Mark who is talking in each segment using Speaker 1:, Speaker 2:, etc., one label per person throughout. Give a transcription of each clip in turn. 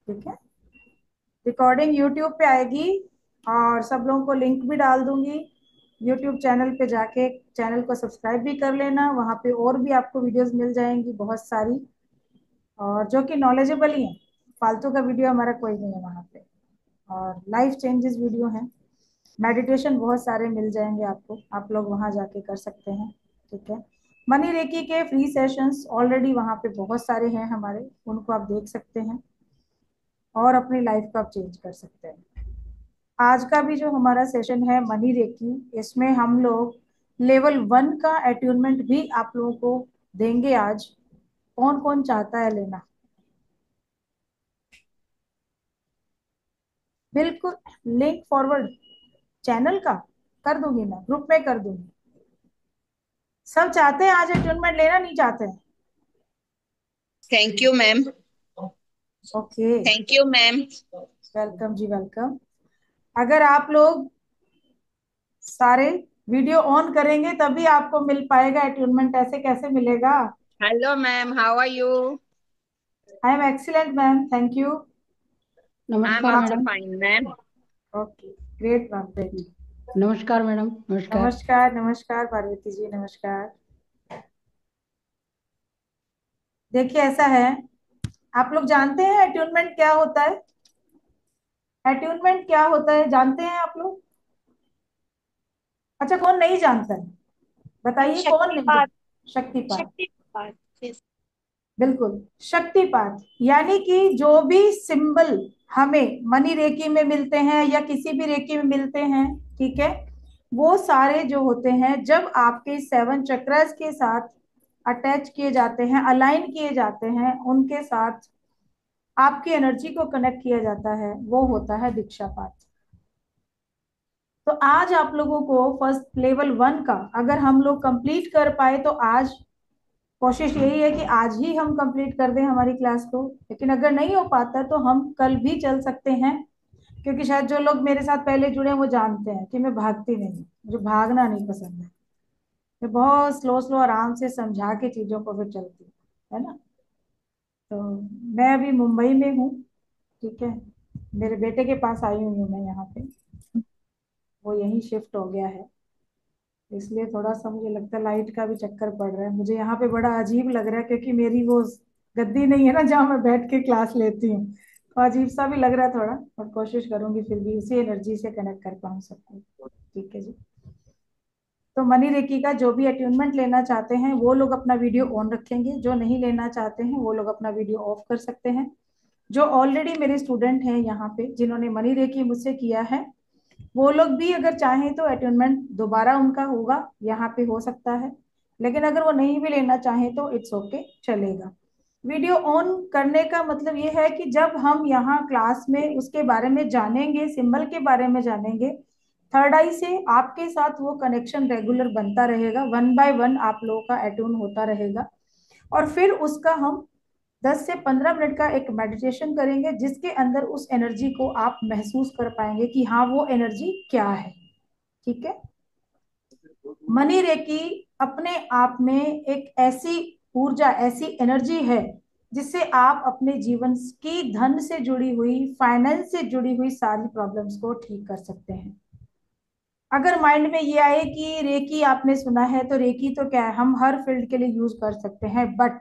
Speaker 1: ठीक है। Recording YouTube पे आएगी और सब लोगों को लिंक भी डाल दूंगी। यूट्यूब चैनल पे जाके चैनल को सब्सक्राइब भी कर लेना, वहां पे और भी आपको वीडियोस मिल जाएंगी बहुत सारी, और जो कि नॉलेजेबल ही है। फालतू का वीडियो हमारा कोई नहीं है वहां पे। और लाइफ चेंजेस वीडियो हैं, मेडिटेशन बहुत सारे मिल जाएंगे आपको, आप लोग वहां जाके कर सकते हैं। ठीक है। मनी रेकी के फ्री सेशंस ऑलरेडी वहां पे बहुत सारे हैं हमारे, उनको आप देख सकते हैं और अपनी लाइफ को आप चेंज कर सकते हैं। आज का भी जो हमारा सेशन है मनी रेकी, इसमें हम लोग लेवल 1 का अट्यूनमेंट भी आप लोगों को देंगे आज। कौन कौन चाहता है लेना? बिल्कुल। लिंक फॉरवर्ड चैनल का कर दूंगी, मैं ग्रुप में कर दूंगी। सब चाहते हैं आज अट्यूनमेंट लेना, नहीं चाहते हैं?
Speaker 2: Thank you ma'am.
Speaker 1: Okay.
Speaker 2: Thank you ma'am.
Speaker 1: Welcome जी, वेलकम। अगर आप लोग सारे वीडियो ऑन करेंगे तभी आपको मिल पाएगा अट्यूनमेंट, ऐसे कैसे मिलेगा?
Speaker 2: Hello ma'am, how are you?
Speaker 1: I am excellent ma'am, thank you.
Speaker 2: I am
Speaker 3: नमस्कार
Speaker 2: also
Speaker 3: madam.
Speaker 2: Fine ma'am.
Speaker 1: Okay, great ma'am, great.
Speaker 3: नमस्कार मैडम, नमस्कार।
Speaker 1: नमस्कार नमस्कार पार्वती जी, नमस्कार। देखिए ऐसा है, आप लोग जानते हैं अट्यूनमेंट क्या होता है? अट्यूनमेंट क्या होता है जानते हैं आप लोग? अच्छा, कौन नहीं जानता है? बताइए कौन नहीं
Speaker 4: शक्तिपात।
Speaker 1: जानता। शक्तिपात।
Speaker 4: शक्तिपात। Yes।
Speaker 1: बिल्कुल। शक्तिपात यानी कि जो भी सिंबल हमें मनी रेकी में मिलते हैं या किसी भी रेकी में मिलते हैं, ठीक है, वो सारे जो होते हैं जब आपके 7 चक्रास के साथ अटैच किए जाते हैं, अलाइन किए जाते हैं, उनके साथ आपकी एनर्जी को कनेक्ट किया जाता है, वो होता है दीक्षापात। तो आज आप लोगों को फर्स्ट लेवल 1 का अगर हम लोग कंप्लीट कर पाए तो आज कोशिश यही है कि आज ही हम कंप्लीट कर दें हमारी क्लास को। लेकिन अगर नहीं हो पाता तो हम कल भी चल सकते हैं, क्योंकि शायद जो लोग मेरे साथ पहले जुड़े हैं वो जानते हैं कि मैं भागती नहीं हूँ, मुझे भागना नहीं पसंद है। मैं बहुत स्लो स्लो आराम से समझा के चीजों को फिर चलती हूँ, है ना। तो मैं अभी मुंबई में हूँ, ठीक है। मेरे बेटे के पास आई हुई हूँ मैं यहाँ पे, वो यहीं शिफ्ट हो गया है, इसलिए थोड़ा सा मुझे लगता है लाइट का भी चक्कर पड़ रहा है मुझे यहाँ पे। बड़ा अजीब लग रहा है क्योंकि मेरी वो गद्दी नहीं है ना जहाँ मैं बैठ के क्लास लेती हूँ, तो अजीब सा भी लग रहा है थोड़ा, और कोशिश करूंगी फिर भी उसी एनर्जी से कनेक्ट कर पाऊँ सबको। ठीक है जी। तो मनी रेकी का जो भी अट्यूनमेंट लेना चाहते हैं वो लोग अपना वीडियो ऑन रखेंगे, जो नहीं लेना चाहते हैं वो लोग अपना वीडियो ऑफ कर सकते हैं। जो ऑलरेडी मेरे स्टूडेंट हैं यहाँ पे जिन्होंने मनी रेकी मुझसे किया है, वो लोग भी अगर चाहें तो अटेनमेंट दोबारा उनका होगा, यहाँ पे हो सकता है। लेकिन अगर वो नहीं भी लेना चाहें तो इट्स ओके, चलेगा। वीडियो ऑन करने का मतलब ये है कि जब हम यहाँ क्लास में उसके बारे में जानेंगे, सिंबल के बारे में जानेंगे, थर्ड आई से आपके साथ वो कनेक्शन रेगुलर बनता रहेगा, 1 बाय 1 आप लोगों का अटून होता रहेगा। और फिर उसका हम 10 से 15 मिनट का एक मेडिटेशन करेंगे जिसके अंदर उस एनर्जी को आप महसूस कर पाएंगे कि हाँ वो एनर्जी क्या है। ठीक है। मनी रेकी अपने आप में एक ऐसी ऊर्जा, ऐसी एनर्जी है जिससे आप अपने जीवन की धन से जुड़ी हुई, फाइनेंस से जुड़ी हुई सारी प्रॉब्लम्स को ठीक कर सकते हैं। अगर माइंड में ये आए कि रेकी आपने सुना है तो रेकी तो क्या है, हम हर फील्ड के लिए यूज कर सकते हैं, बट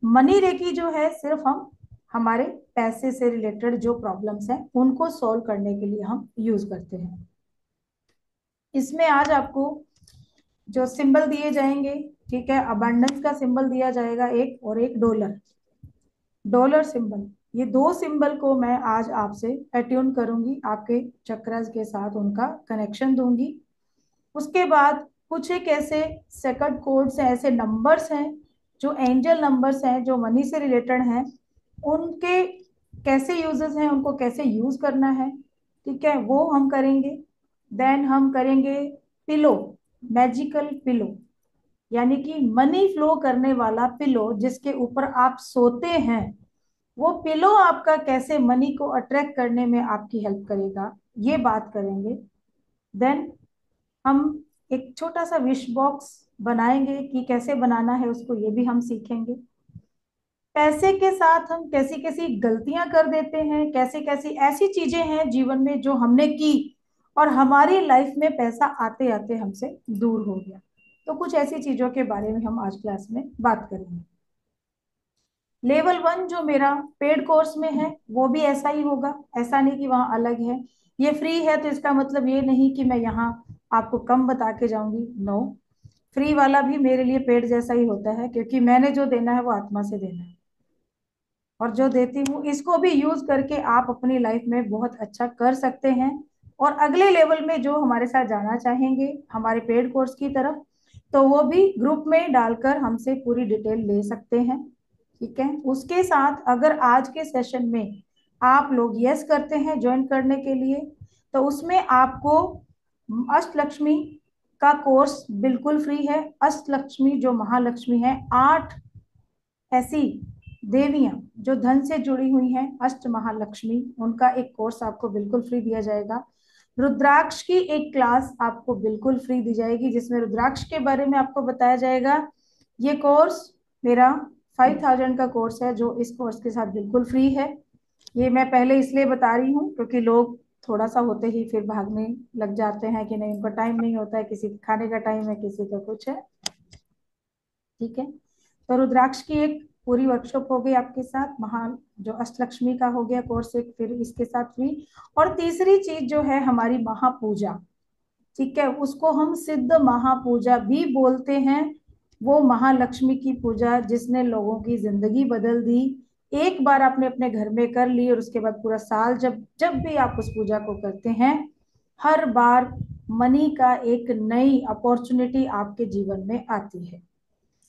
Speaker 1: मनी रेकी जो है सिर्फ हम हमारे पैसे से रिलेटेड जो प्रॉब्लम्स हैं उनको सॉल्व करने के लिए हम यूज करते हैं। इसमें आज आपको जो सिंबल दिए जाएंगे, ठीक है, अबंडेंस का सिंबल दिया जाएगा एक, और एक डॉलर, डॉलर सिंबल। ये दो सिंबल को मैं आज आपसे अट्यून करूंगी, आपके चक्रस के साथ उनका कनेक्शन दूंगी। उसके बाद कुछ एक ऐसे सेकंड कोड्स हैं, ऐसे नंबर्स हैं जो एंजल नंबर्स हैं, जो मनी से रिलेटेड हैं, उनके कैसे यूजेस हैं, उनको कैसे यूज करना है, ठीक है, वो हम करेंगे। देन हम करेंगे पिलो, मैजिकल पिलो, यानी कि मनी फ्लो करने वाला पिलो जिसके ऊपर आप सोते हैं, वो पिलो आपका कैसे मनी को अट्रैक्ट करने में आपकी हेल्प करेगा, ये बात करेंगे। देन हम एक छोटा सा विश बॉक्स बनाएंगे कि कैसे बनाना है उसको, ये भी हम सीखेंगे। पैसे के साथ हम कैसी कैसी गलतियां कर देते हैं, कैसी कैसी ऐसी चीजें हैं जीवन में जो हमने की और हमारी लाइफ में पैसा आते आते हमसे दूर हो गया। तो कुछ ऐसी चीजों के बारे में हम आज क्लास में बात करेंगे। लेवल 1 जो मेरा पेड कोर्स में है वो भी ऐसा ही होगा, ऐसा नहीं कि वहाँ अलग है। ये फ्री है तो इसका मतलब ये नहीं कि मैं यहाँ आपको कम बता के जाऊंगी, नो। फ्री वाला भी मेरे लिए पेड जैसा ही होता है, क्योंकि मैंने जो देना है वो आत्मा से देना है, और जो देती हूँ इसको भी यूज करके आप अपनी लाइफ में बहुत अच्छा कर सकते हैं। और अगले लेवल में जो हमारे साथ जाना चाहेंगे हमारे पेड कोर्स की तरफ, तो वो भी ग्रुप में डालकर हमसे पूरी डिटेल ले सकते हैं। ठीक है, उसके साथ अगर आज के सेशन में आप लोग यस करते हैं ज्वाइन करने के लिए, तो उसमें आपको अष्टलक्ष्मी का कोर्स बिल्कुल फ्री है। अष्टलक्ष्मी जो महालक्ष्मी है, 8 ऐसी देवियां जो धन से जुड़ी हुई हैं, अष्ट महालक्ष्मी, उनका एक कोर्स आपको बिल्कुल फ्री दिया जाएगा। रुद्राक्ष की एक क्लास आपको बिल्कुल फ्री दी जाएगी, जिसमें रुद्राक्ष के बारे में आपको बताया जाएगा। ये कोर्स मेरा 5000 का कोर्स है, जो इस कोर्स के साथ बिल्कुल फ्री है। ये मैं पहले इसलिए बता रही हूँ क्योंकि लोग थोड़ा सा होते ही फिर भागने लग जाते हैं कि नहीं, उनका टाइम नहीं होता है, किसी के खाने का टाइम है, किसी का कुछ है। ठीक है, तो रुद्राक्ष की एक पूरी वर्कशॉप हो गई आपके साथ, महान जो अष्टलक्ष्मी का हो गया कोर्स एक फिर इसके साथ फ्री। और तीसरी चीज जो है हमारी महापूजा, ठीक है, उसको हम सिद्ध महापूजा भी बोलते हैं। वो महालक्ष्मी की पूजा जिसने लोगों की जिंदगी बदल दी। एक बार आपने अपने घर में कर ली और उसके बाद पूरा साल जब जब भी आप उस पूजा को करते हैं, हर बार मनी का एक नई अपॉर्चुनिटी आपके जीवन में आती है।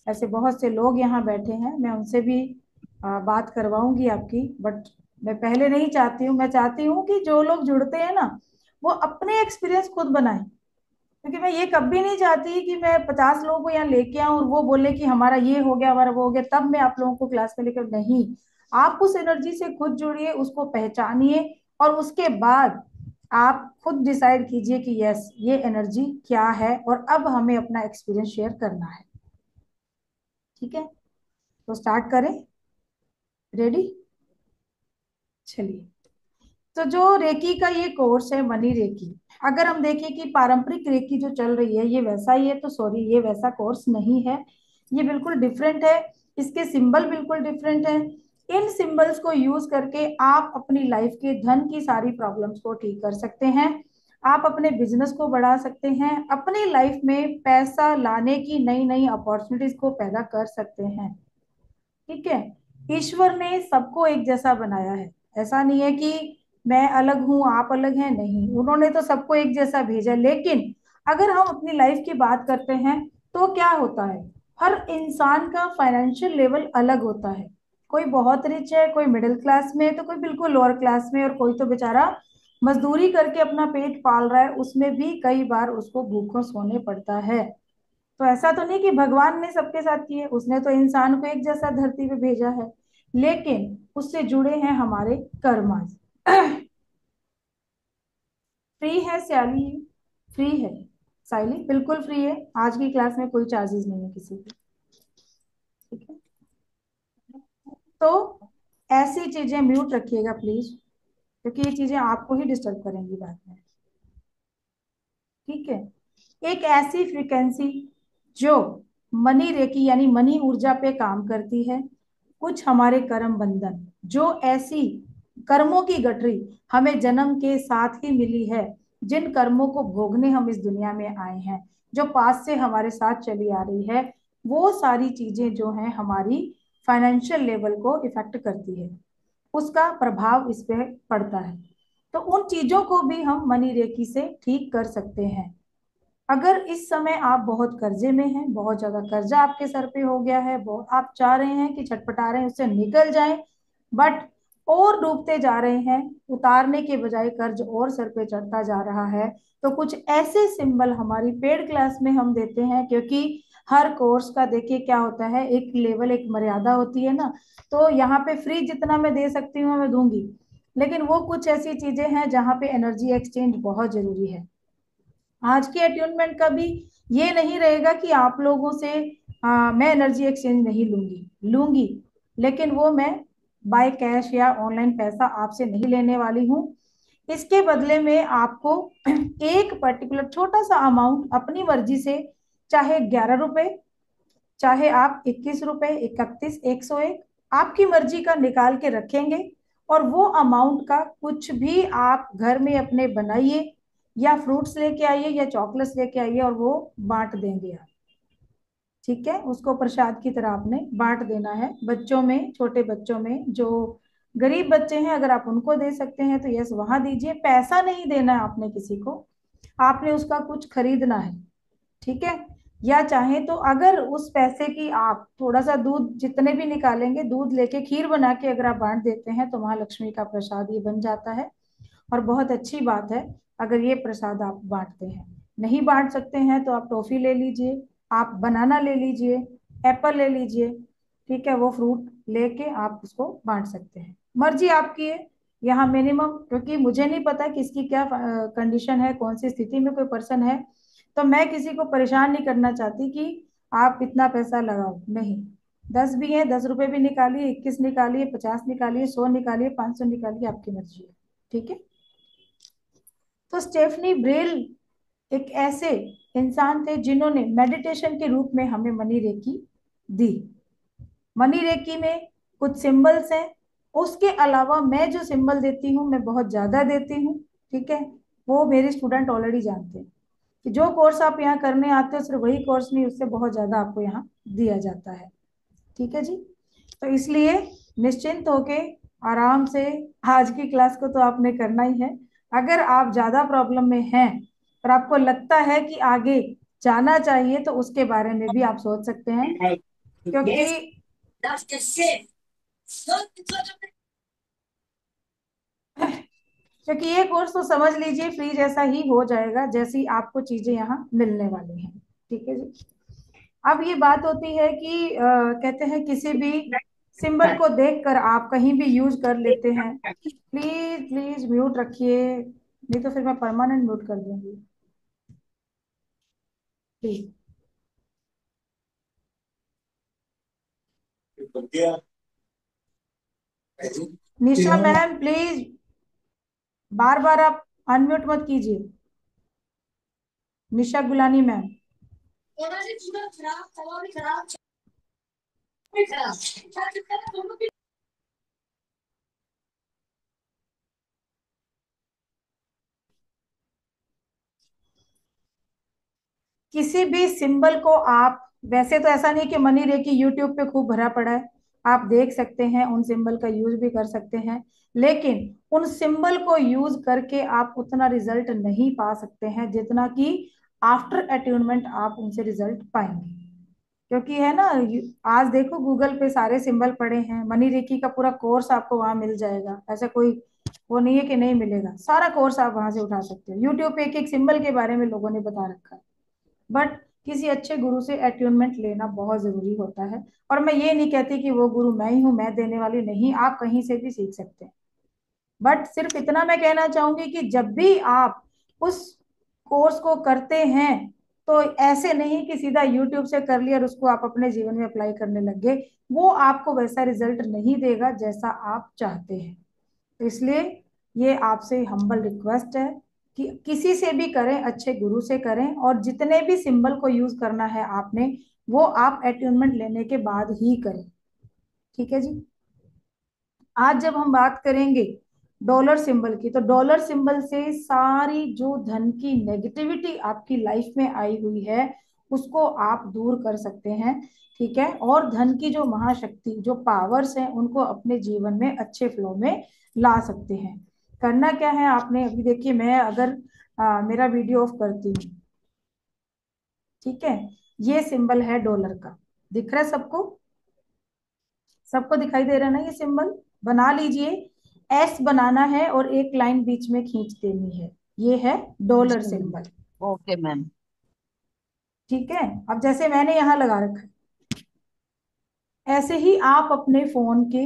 Speaker 1: ऐसे बहुत से लोग यहाँ बैठे हैं, मैं उनसे भी बात करवाऊंगी आपकी, बट मैं पहले नहीं चाहती हूँ। मैं चाहती हूँ कि जो लोग जुड़ते हैं ना, वो अपने एक्सपीरियंस खुद बनाएं, क्योंकि मैं ये कभी नहीं चाहती कि मैं 50 लोगों को यहाँ लेके आऊं और वो बोले कि हमारा ये हो गया, हमारा वो हो गया, तब मैं आप लोगों को क्लास में लेकर, नहीं। आप उस एनर्जी से खुद जुड़िए, उसको पहचानिए, और उसके बाद आप खुद डिसाइड कीजिए कि यस ये एनर्जी क्या है और अब हमें अपना एक्सपीरियंस शेयर करना है। ठीक है, तो स्टार्ट करें। रेडी? चलिए, तो जो रेकी का ये कोर्स है मनी रेकी, अगर हम देखें कि पारंपरिक रेकी जो चल रही है ये वैसा ही है, तो सॉरी, ये वैसा कोर्स नहीं है, ये बिल्कुल डिफरेंट है। इसके सिंबल बिल्कुल डिफरेंट है। इन सिंबल्स को यूज करके आप अपनी लाइफ के धन की सारी प्रॉब्लम्स को ठीक कर सकते हैं। आप अपने बिजनेस को बढ़ा सकते हैं, अपनी लाइफ में पैसा लाने की नई नई अपॉर्चुनिटीज को पैदा कर सकते हैं। ठीक है, ईश्वर ने सबको एक जैसा बनाया है। ऐसा नहीं है कि मैं अलग हूं आप अलग हैं, नहीं, उन्होंने तो सबको एक जैसा भेजा। लेकिन अगर हम अपनी लाइफ की बात करते हैं तो क्या होता है, हर इंसान का फाइनेंशियल लेवल अलग होता है। कोई बहुत रिच है, कोई मिडिल क्लास में है, तो कोई बिल्कुल लोअर क्लास में, और कोई तो बेचारा मजदूरी करके अपना पेट पाल रहा है, उसमें भी कई बार उसको भूखों सोने पड़ता है। तो ऐसा तो नहीं कि भगवान ने सबके साथ किए, उसने तो इंसान को एक जैसा धरती पे भेजा है, लेकिन उससे जुड़े हैं हमारे कर्मास। फ्री है सियाली, फ्री है साइली, बिल्कुल फ्री है। आज की क्लास में कोई चार्जेस नहीं है किसी के। ठीक है, तो ऐसी चीजें म्यूट रखिएगा प्लीज, क्योंकि ये चीजें आपको ही डिस्टर्ब करेंगी बाद में। ठीक है, एक ऐसी फ्रीक्वेंसी जो मनी रेकी यानी मनी ऊर्जा पे काम करती है। कुछ हमारे कर्म बंधन, जो ऐसी कर्मों की गठरी हमें जन्म के साथ ही मिली है, जिन कर्मों को भोगने हम इस दुनिया में आए हैं, जो पास से हमारे साथ चली आ रही है, वो सारी चीजें जो हैं हमारी फाइनेंशियल लेवल को इफेक्ट करती है, उसका प्रभाव इस पे पड़ता है। तो उन चीजों को भी हम मनी रेकी से ठीक कर सकते हैं। अगर इस समय आप बहुत कर्जे में हैं, बहुत ज्यादा कर्जा आपके सर पे हो गया है, बहुत आप चाह रहे हैं कि छटपटा रहे हैं उससे निकल जाएं, बट और डूबते जा रहे हैं, उतारने के बजाय कर्ज और सर पे चढ़ता जा रहा है, तो कुछ ऐसे सिंबल हमारी पेड क्लास में हम देते हैं। क्योंकि हर कोर्स का देखिए क्या होता है, एक लेवल एक मर्यादा होती है ना। तो यहाँ पे फ्री जितना मैं दे सकती हूँ मैं दूंगी, लेकिन वो कुछ ऐसी चीजें हैं जहाँ पे एनर्जी एक्सचेंज बहुत जरूरी है। आज के अट्यूनमेंट का भी ये नहीं रहेगा कि आप लोगों से मैं एनर्जी एक्सचेंज नहीं लूंगी, लूंगी, लेकिन वो मैं बाय कैश या ऑनलाइन पैसा आपसे नहीं लेने वाली हूँ। इसके बदले में आपको एक पर्टिकुलर छोटा सा अमाउंट अपनी मर्जी से, चाहे 11 रुपए, चाहे आप 21 रुपए, 31, 101, आपकी मर्जी का निकाल के रखेंगे। और वो अमाउंट का कुछ भी आप घर में अपने बनाइए, या फ्रूट्स लेके आइए या चॉकलेट्स लेके आइए, और वो बांट देंगे आप। ठीक है, उसको प्रसाद की तरह आपने बांट देना है बच्चों में, छोटे बच्चों में, जो गरीब बच्चे हैं अगर आप उनको दे सकते हैं तो यस वहां दीजिए। पैसा नहीं देना है आपने किसी को, आपने उसका कुछ खरीदना है। ठीक है, या चाहे तो अगर उस पैसे की आप थोड़ा सा दूध जितने भी निकालेंगे, दूध लेके खीर बना के अगर आप बांट देते हैं तो महालक्ष्मी का प्रसाद ये बन जाता है। और बहुत अच्छी बात है अगर ये प्रसाद आप बांटते हैं। नहीं बांट सकते हैं तो आप टॉफी ले लीजिए, आप बनाना ले लीजिए, एप्पल ले लीजिए। ठीक है, वो फ्रूट लेके आप उसको बांट सकते हैं, मर्जी आपकी है। यहाँ मिनिमम, क्योंकि मुझे नहीं पता किसकी क्या कंडीशन है, कौन सी स्थिति में कोई पर्सन है, तो मैं किसी को परेशान नहीं करना चाहती कि आप इतना पैसा लगाओ। नहीं, 10 भी है, 10 रुपए भी निकालिए, 21 निकालिए, 50 निकालिए, 100 निकालिए, 500 निकालिए, आपकी मर्जी है। ठीक है। तो स्टेफनी ब्रेल एक ऐसे इंसान थे जिन्होंने मेडिटेशन के रूप में हमें मनी रेकी दी। मनी रेकी में कुछ सिंबल्स हैं, उसके अलावा मैं जो सिंबल देती हूँ मैं बहुत ज्यादा देती हूँ। ठीक है, वो मेरे स्टूडेंट ऑलरेडी जानते हैं कि जो कोर्स आप यहाँ करने आते हो सिर्फ वही कोर्स नहीं, उससे बहुत ज्यादा आपको यहाँ दिया जाता है। ठीक है जी, तो इसलिए निश्चिंत होके आराम से आज की क्लास को तो आपने करना ही है। अगर आप ज्यादा प्रॉब्लम में हैं और आपको लगता है कि आगे जाना चाहिए तो उसके बारे में भी आप सोच सकते हैं, क्योंकि क्योंकि ये कोर्स तो समझ लीजिए फ्री जैसा ही हो जाएगा जैसी आपको चीजें यहाँ मिलने वाली हैं। ठीक है जी। अब ये बात होती है कि कहते हैं किसी भी सिंबल को देखकर आप कहीं भी यूज कर लेते हैं। प्लीज प्लीज म्यूट रखिए, नहीं तो फिर मैं परमानेंट म्यूट कर दूंगी। प्लीज। निशा मैम प्लीज, बार बार आप अनम्यूट मत कीजिए। निशा गुलानी मैम। किसी भी सिंबल को आप, वैसे तो ऐसा नहीं कि मनी रेकी यूट्यूब पे खूब भरा पड़ा है, आप देख सकते हैं, उन सिंबल का यूज भी कर सकते हैं, लेकिन उन सिंबल को यूज करके आप उतना रिजल्ट नहीं पा सकते हैं जितना कि आफ्टर अट्यूनमेंट आप उनसे रिजल्ट पाएंगे। क्योंकि है ना, आज देखो गूगल पे सारे सिंबल पड़े हैं, मनी रेकी का पूरा कोर्स आपको वहां मिल जाएगा। ऐसा कोई वो नहीं है कि नहीं मिलेगा, सारा कोर्स आप वहां से उठा सकते हो। यूट्यूब पे एक एक सिंबल के बारे में लोगों ने बता रखा है। बट किसी अच्छे गुरु से अट्यूनमेंट लेना बहुत जरूरी होता है। और मैं ये नहीं कहती कि वो गुरु मैं ही हूँ, मैं देने वाली नहीं, आप कहीं से भी सीख सकते हैं। बट सिर्फ इतना मैं कहना चाहूंगी कि जब भी आप उस कोर्स को करते हैं तो ऐसे नहीं कि सीधा यूट्यूब से कर लिया और उसको आप अपने जीवन में अप्लाई करने लग गए, वो आपको वैसा रिजल्ट नहीं देगा जैसा आप चाहते हैं। तो इसलिए ये आपसे हम्बल रिक्वेस्ट है कि किसी से भी करें, अच्छे गुरु से करें, और जितने भी सिंबल को यूज करना है आपने, वो आप अट्यूनमेंट लेने के बाद ही करें। ठीक है जी। आज जब हम बात करेंगे डॉलर सिंबल की, तो डॉलर सिंबल से सारी जो धन की नेगेटिविटी आपकी लाइफ में आई हुई है उसको आप दूर कर सकते हैं। ठीक है, और धन की जो महाशक्ति, जो पावर्स हैं, उनको अपने जीवन में अच्छे फ्लो में ला सकते हैं। करना क्या है आपने, अभी देखिए मैं अगर मेरा वीडियो ऑफ करती हूँ, ठीक है, ये सिंबल है डॉलर का, दिख रहा है सबको? सबको दिखाई दे रहा है ना ये सिंबल? बना लीजिए, एस बनाना है और एक लाइन बीच में खींच देनी है, ये है डॉलर सिंबल।
Speaker 2: Okay ma'am.
Speaker 1: ठीक है, अब जैसे मैंने यहाँ लगा रखा है, ऐसे ही आप अपने फोन के,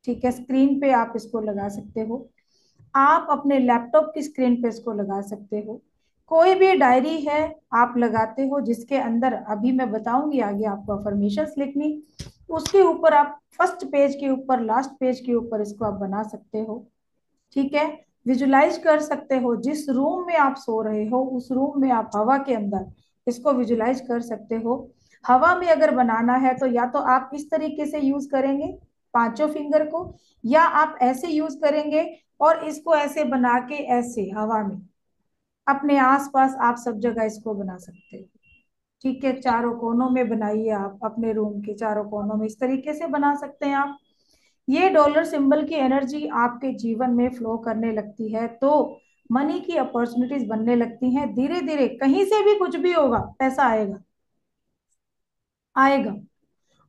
Speaker 1: ठीक है, स्क्रीन पे आप इसको लगा सकते हो, आप अपने लैपटॉप की स्क्रीन पे इसको लगा सकते हो, कोई भी डायरी है आप लगाते हो जिसके अंदर, अभी मैं बताऊंगी आगे आपको अफर्मेशंस लिखनी, उसके ऊपर आप फर्स्ट पेज के ऊपर, लास्ट पेज के ऊपर इसको आप बना सकते हो। ठीक है। विजुलाइज कर सकते हो, जिस रूम में आप सो रहे हो उस रूम में आप हवा के अंदर इसको विजुलाइज कर सकते हो। हवा में अगर बनाना है तो या तो आप इस तरीके से यूज करेंगे पांचों फिंगर को, या आप ऐसे यूज करेंगे और इसको ऐसे बना के ऐसे हवा में अपने आसपास आप सब जगह इसको बना सकते हो। ठीक है, चारों कोनों में बनाइए, आप अपने रूम के चारों कोनों में इस तरीके से बना सकते हैं आप। ये डॉलर सिंबल की एनर्जी आपके जीवन में फ्लो करने लगती है तो मनी की अपॉर्चुनिटीज बनने लगती हैं। धीरे धीरे कहीं से भी कुछ भी होगा, पैसा आएगा, आएगा।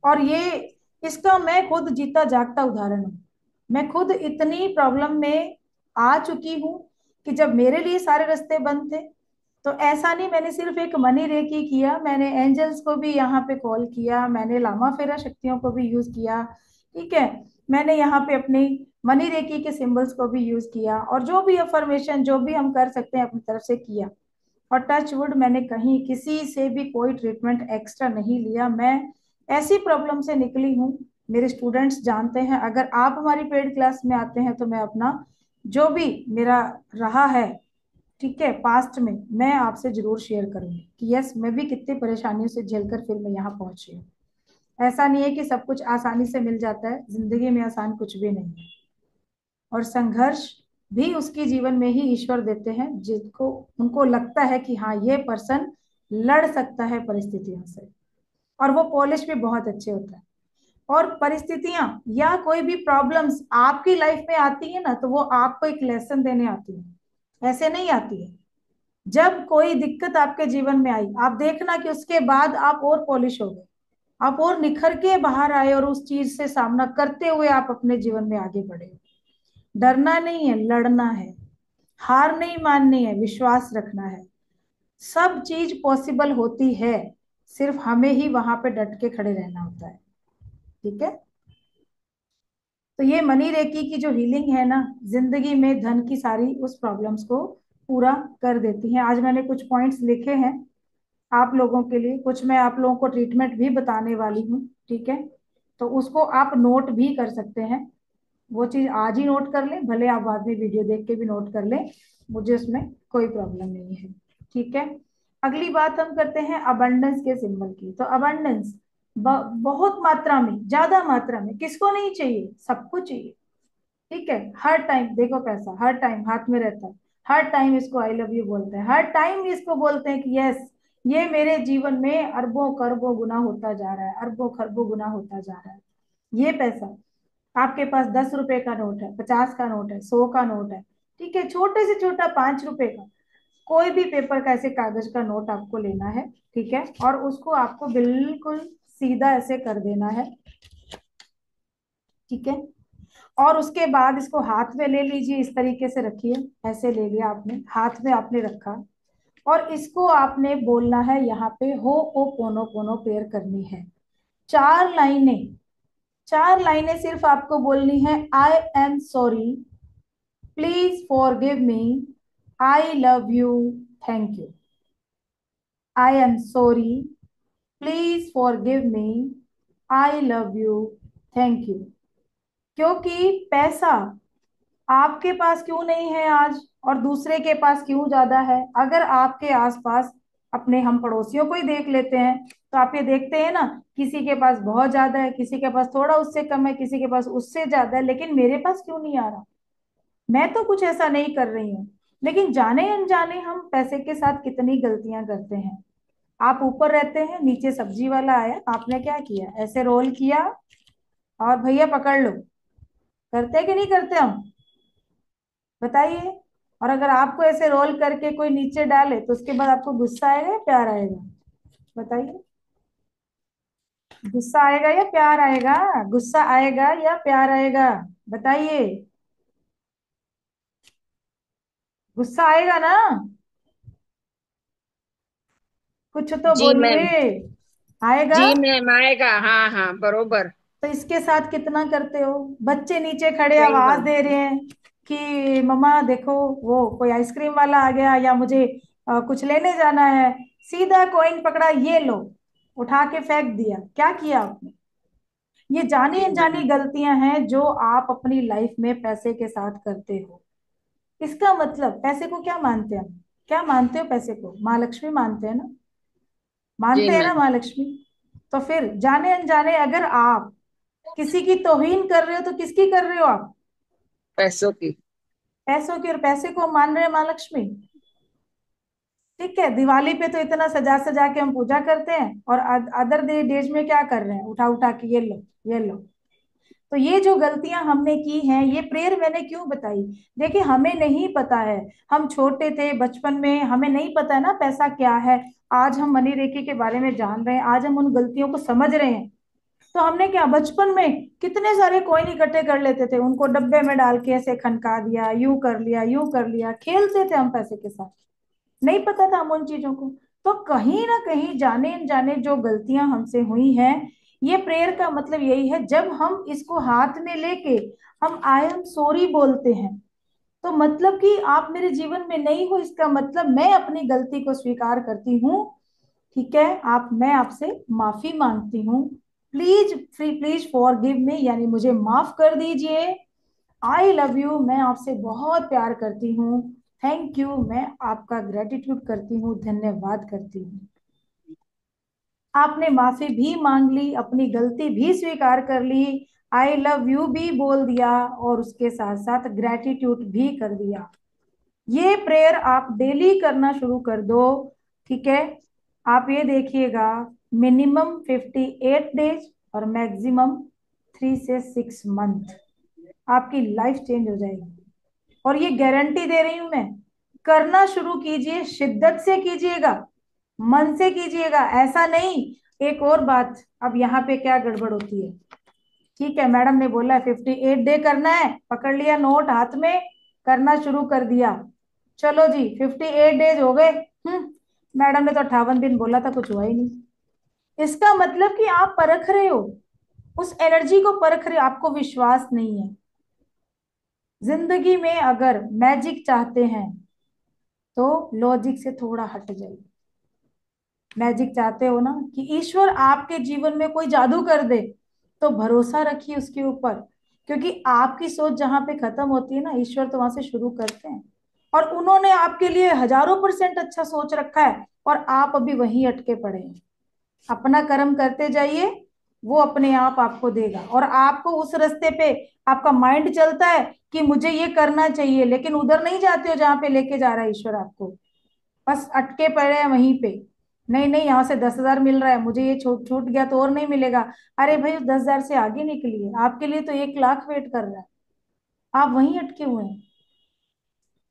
Speaker 1: और ये इसका मैं खुद जीता जागता उदाहरण हूँ। मैं खुद इतनी प्रॉब्लम में आ चुकी हूँ कि जब मेरे लिए सारे रास्ते बंद थे, तो ऐसा नहीं मैंने सिर्फ एक मनी रेकी किया, मैंने एंजल्स को भी यहाँ पे कॉल किया, मैंने लामा फेरा शक्तियों को भी यूज किया। ठीक है। मैंने यहाँ पे अपनी मनी रेकी के सिंबल्स को भी यूज किया, और जो भी अफर्मेशन जो भी हम कर सकते हैं अपनी तरफ से किया। और टच वुड मैंने कहीं किसी से भी कोई ट्रीटमेंट एक्स्ट्रा नहीं लिया। मैं ऐसी प्रॉब्लम से निकली हूँ, मेरे स्टूडेंट्स जानते हैं। अगर आप हमारी पेड क्लास में आते हैं तो मैं अपना जो भी मेरा रहा है, ठीक है, पास्ट में, मैं आपसे जरूर शेयर करूंगी कि यस मैं भी कितनी परेशानियों से झेलकर फिर मैं यहाँ पहुंची हूँ। ऐसा नहीं है कि सब कुछ आसानी से मिल जाता है, जिंदगी में आसान कुछ भी नहीं है। और संघर्ष भी उसके जीवन में ही ईश्वर देते हैं जिनको उनको लगता है कि हाँ ये पर्सन लड़ सकता है परिस्थितियों से। और वो पॉलिश भी बहुत अच्छे होता है। और परिस्थितियां या कोई भी प्रॉब्लम्स आपकी लाइफ में आती है ना, तो वो आपको एक लेसन देने आती है, ऐसे नहीं आती है। जब कोई दिक्कत आपके जीवन में आई, आप देखना कि उसके बाद आप और पॉलिश हो गए, आप और निखर के बाहर आए, और उस चीज से सामना करते हुए आप अपने जीवन में आगे बढ़े। डरना नहीं है, लड़ना है। हार नहीं माननी है, विश्वास रखना है। सब चीज पॉसिबल होती है, सिर्फ हमें ही वहां पे डट के खड़े रहना होता है। ठीक है। तो ये मनी रेकी की जो हीलिंग है ना, जिंदगी में धन की सारी उस प्रॉब्लम्स को पूरा कर देती है। आज मैंने कुछ पॉइंट्स लिखे हैं आप लोगों के लिए, कुछ मैं आप लोगों को ट्रीटमेंट भी बताने वाली हूँ। ठीक है। तो उसको आप नोट भी कर सकते हैं। वो चीज आज ही नोट कर लें, भले आप बाद में वीडियो देख के भी नोट कर लें, मुझे उसमें कोई प्रॉब्लम नहीं है। ठीक है। अगली बात हम करते हैं अबंडेंस के सिंबल की। तो अबंडेंस बहुत मात्रा में, ज्यादा मात्रा में किसको नहीं चाहिए, सबको चाहिए। ठीक है। हर टाइम देखो पैसा हर टाइम हाथ में रहता है, हर टाइम इसको आई लव यू बोलते हैं, हर टाइम इसको बोलते हैं कि यस ये मेरे जीवन में अरबों खरबों गुना होता जा रहा है, अरबों खरबों गुना होता जा रहा है। ये पैसा आपके पास 10 रुपए का नोट है, 50 का नोट है, 100 का नोट है, ठीक है, छोटे से छोटा 5 रुपए का, कोई भी पेपर का ऐसे कागज का नोट आपको लेना है। ठीक है। और उसको आपको बिल्कुल सीधा ऐसे कर देना है। ठीक है। और उसके बाद इसको हाथ में ले लीजिए, इस तरीके से रखिए, ऐसे ले लिया आपने, हाथ में आपने रखा, और इसको आपने बोलना है यहाँ पे हो ओ पोनो पोनो पेयर करनी है। 4 लाइनें, 4 लाइनें सिर्फ आपको बोलनी है। I am sorry, please forgive me, I love you, thank you. I am sorry, please forgive me, I love you, thank you. क्योंकि पैसा आपके पास क्यों नहीं है आज, और दूसरे के पास क्यों ज्यादा है। अगर आपके आसपास अपने हम पड़ोसियों को ही देख लेते हैं, तो आप ये देखते हैं ना, किसी के पास बहुत ज्यादा है, किसी के पास थोड़ा उससे कम है, किसी के पास उससे ज्यादा है, लेकिन मेरे पास क्यों नहीं आ रहा। मैं तो कुछ ऐसा नहीं कर रही हूँ, लेकिन जाने अनजाने हम पैसे के साथ कितनी गलतियां करते हैं। आप ऊपर रहते हैं, नीचे सब्जी वाला आया, आपने क्या किया, ऐसे रोल किया और भैया पकड़ लो। करते कि नहीं करते हम, बताइए। और अगर आपको ऐसे रोल करके कोई नीचे डाले तो उसके बाद आपको गुस्सा आएगा या प्यार आएगा, बताइए। गुस्सा आएगा या प्यार आएगा, गुस्सा आएगा या प्यार आएगा, बताइए। गुस्सा आएगा ना, कुछ तो
Speaker 2: जी
Speaker 1: बोलिए।
Speaker 2: मैम।
Speaker 1: आएगा।
Speaker 2: जी मैम आएगा, हाँ हाँ बरोबर।
Speaker 1: तो इसके साथ कितना करते हो। बच्चे नीचे खड़े
Speaker 2: सही
Speaker 1: आवाज
Speaker 2: बात।
Speaker 1: दे रहे हैं कि मम्मा देखो वो कोई आइसक्रीम वाला आ गया, या मुझे कुछ लेने जाना है, सीधा कॉइन पकड़ा, ये लो, उठा के फेंक दिया, क्या किया आपने? ये जानी
Speaker 2: जी
Speaker 1: अनजानी
Speaker 2: मैडम।
Speaker 1: गलतियां हैं जो आप अपनी लाइफ में पैसे के साथ करते हो। इसका मतलब पैसे को क्या मानते हैं हम? क्या मानते हो पैसे को? माँ लक्ष्मी मानते हैं ना?
Speaker 2: जी
Speaker 1: मानते हैं ना
Speaker 2: मैम।
Speaker 1: माँ लक्ष्मी? तो फिर जाने अनजाने अगर आप किसी की तौहीन कर रहे हो तो किसकी कर रहे हो आप?
Speaker 2: पैसों की।
Speaker 1: पैसों की। और पैसे को मान रहे हैं माँ लक्ष्मी। ठीक है, दिवाली पे तो इतना सजा सजा के हम पूजा करते हैं, और अदर डेज में क्या कर रहे हैं? उठा उठा के ये लो, ये लो। तो ये जो गलतियां हमने की हैं, ये प्रेयर मैंने क्यों बताई? देखिए, हमें नहीं पता है, हम छोटे थे बचपन में, हमें नहीं पता है ना पैसा क्या है। आज हम मनी रेकी के बारे में जान रहे हैं, आज हम उन गलतियों को समझ रहे हैं। तो हमने क्या बचपन में कितने सारे कॉइन इकट्ठे कर लेते थे, उनको डब्बे में डाल के ऐसे खनका दिया, यूं कर लिया, यूं कर लिया, खेलते थे हम पैसे के साथ। नहीं पता था हम उन चीजों को। तो कहीं ना कहीं जाने अनजाने जो गलतियां हमसे हुई हैं, ये प्रेयर का मतलब यही है, जब हम इसको हाथ में लेके हम आई एम सॉरी बोलते हैं, तो मतलब कि आप मेरे जीवन में नहीं हो, इसका मतलब मैं अपनी गलती को स्वीकार करती हूँ। ठीक है, मैं आपसे माफी मांगती हूँ, please please for give me, यानी मुझे माफ कर दीजिए। आई लव यू, मैं आपसे बहुत प्यार करती हूँ। थैंक यू, मैं आपका ग्रेटिट्यूड करती हूँ, धन्यवाद करती हूँ। आपने माफी भी मांग ली, अपनी गलती भी स्वीकार कर ली, आई लव यू भी बोल दिया, और उसके साथ साथ ग्रेटिट्यूड भी कर दिया। ये प्रेयर आप डेली करना शुरू कर दो। ठीक है, आप ये देखिएगा, मिनिमम 58 डेज और मैक्सिमम 3 से 6 मंथ, आपकी लाइफ चेंज हो जाएगी। और ये गारंटी दे रही हूं मैं। करना शुरू कीजिए, शिद्दत से कीजिएगा, मन से कीजिएगा, ऐसा नहीं। एक और बात, अब यहाँ पे क्या गड़बड़ होती है? ठीक है, मैडम ने बोला 58 डे करना है, पकड़ लिया नोट हाथ में, करना शुरू कर दिया, चलो जी 58 डेज हो गए। मैडम ने तो 58 दिन बोला था, कुछ हुआ ही नहीं। इसका मतलब कि आप परख रहे हो, उस एनर्जी को परख रहे हो, आपको विश्वास नहीं है। जिंदगी में अगर मैजिक चाहते हैं तो लॉजिक से थोड़ा हट जाइए। मैजिक चाहते हो ना कि ईश्वर आपके जीवन में कोई जादू कर दे, तो भरोसा रखिए उसके ऊपर। क्योंकि आपकी सोच जहां पे खत्म होती है ना, ईश्वर तो वहां से शुरू करते हैं। और उन्होंने आपके लिए हजारों % अच्छा सोच रखा है, और आप अभी वहीं अटके पड़े हैं। अपना कर्म करते जाइए, वो अपने आप आपको देगा। और आपको उस रास्ते पे आपका माइंड चलता है कि मुझे ये करना चाहिए, लेकिन उधर नहीं जाते हो जहां पे लेके जा रहा है ईश्वर आपको, बस अटके पड़े हैं वहीं पे। नहीं नहीं, यहाँ से 10,000 मिल रहा है, मुझे ये छूट छूट गया तो और नहीं मिलेगा। अरे भाई, उस 10,000 से आगे निकलिए, आपके लिए तो 1 लाख वेट कर रहा है। आप वहीं अटके हुए हैं।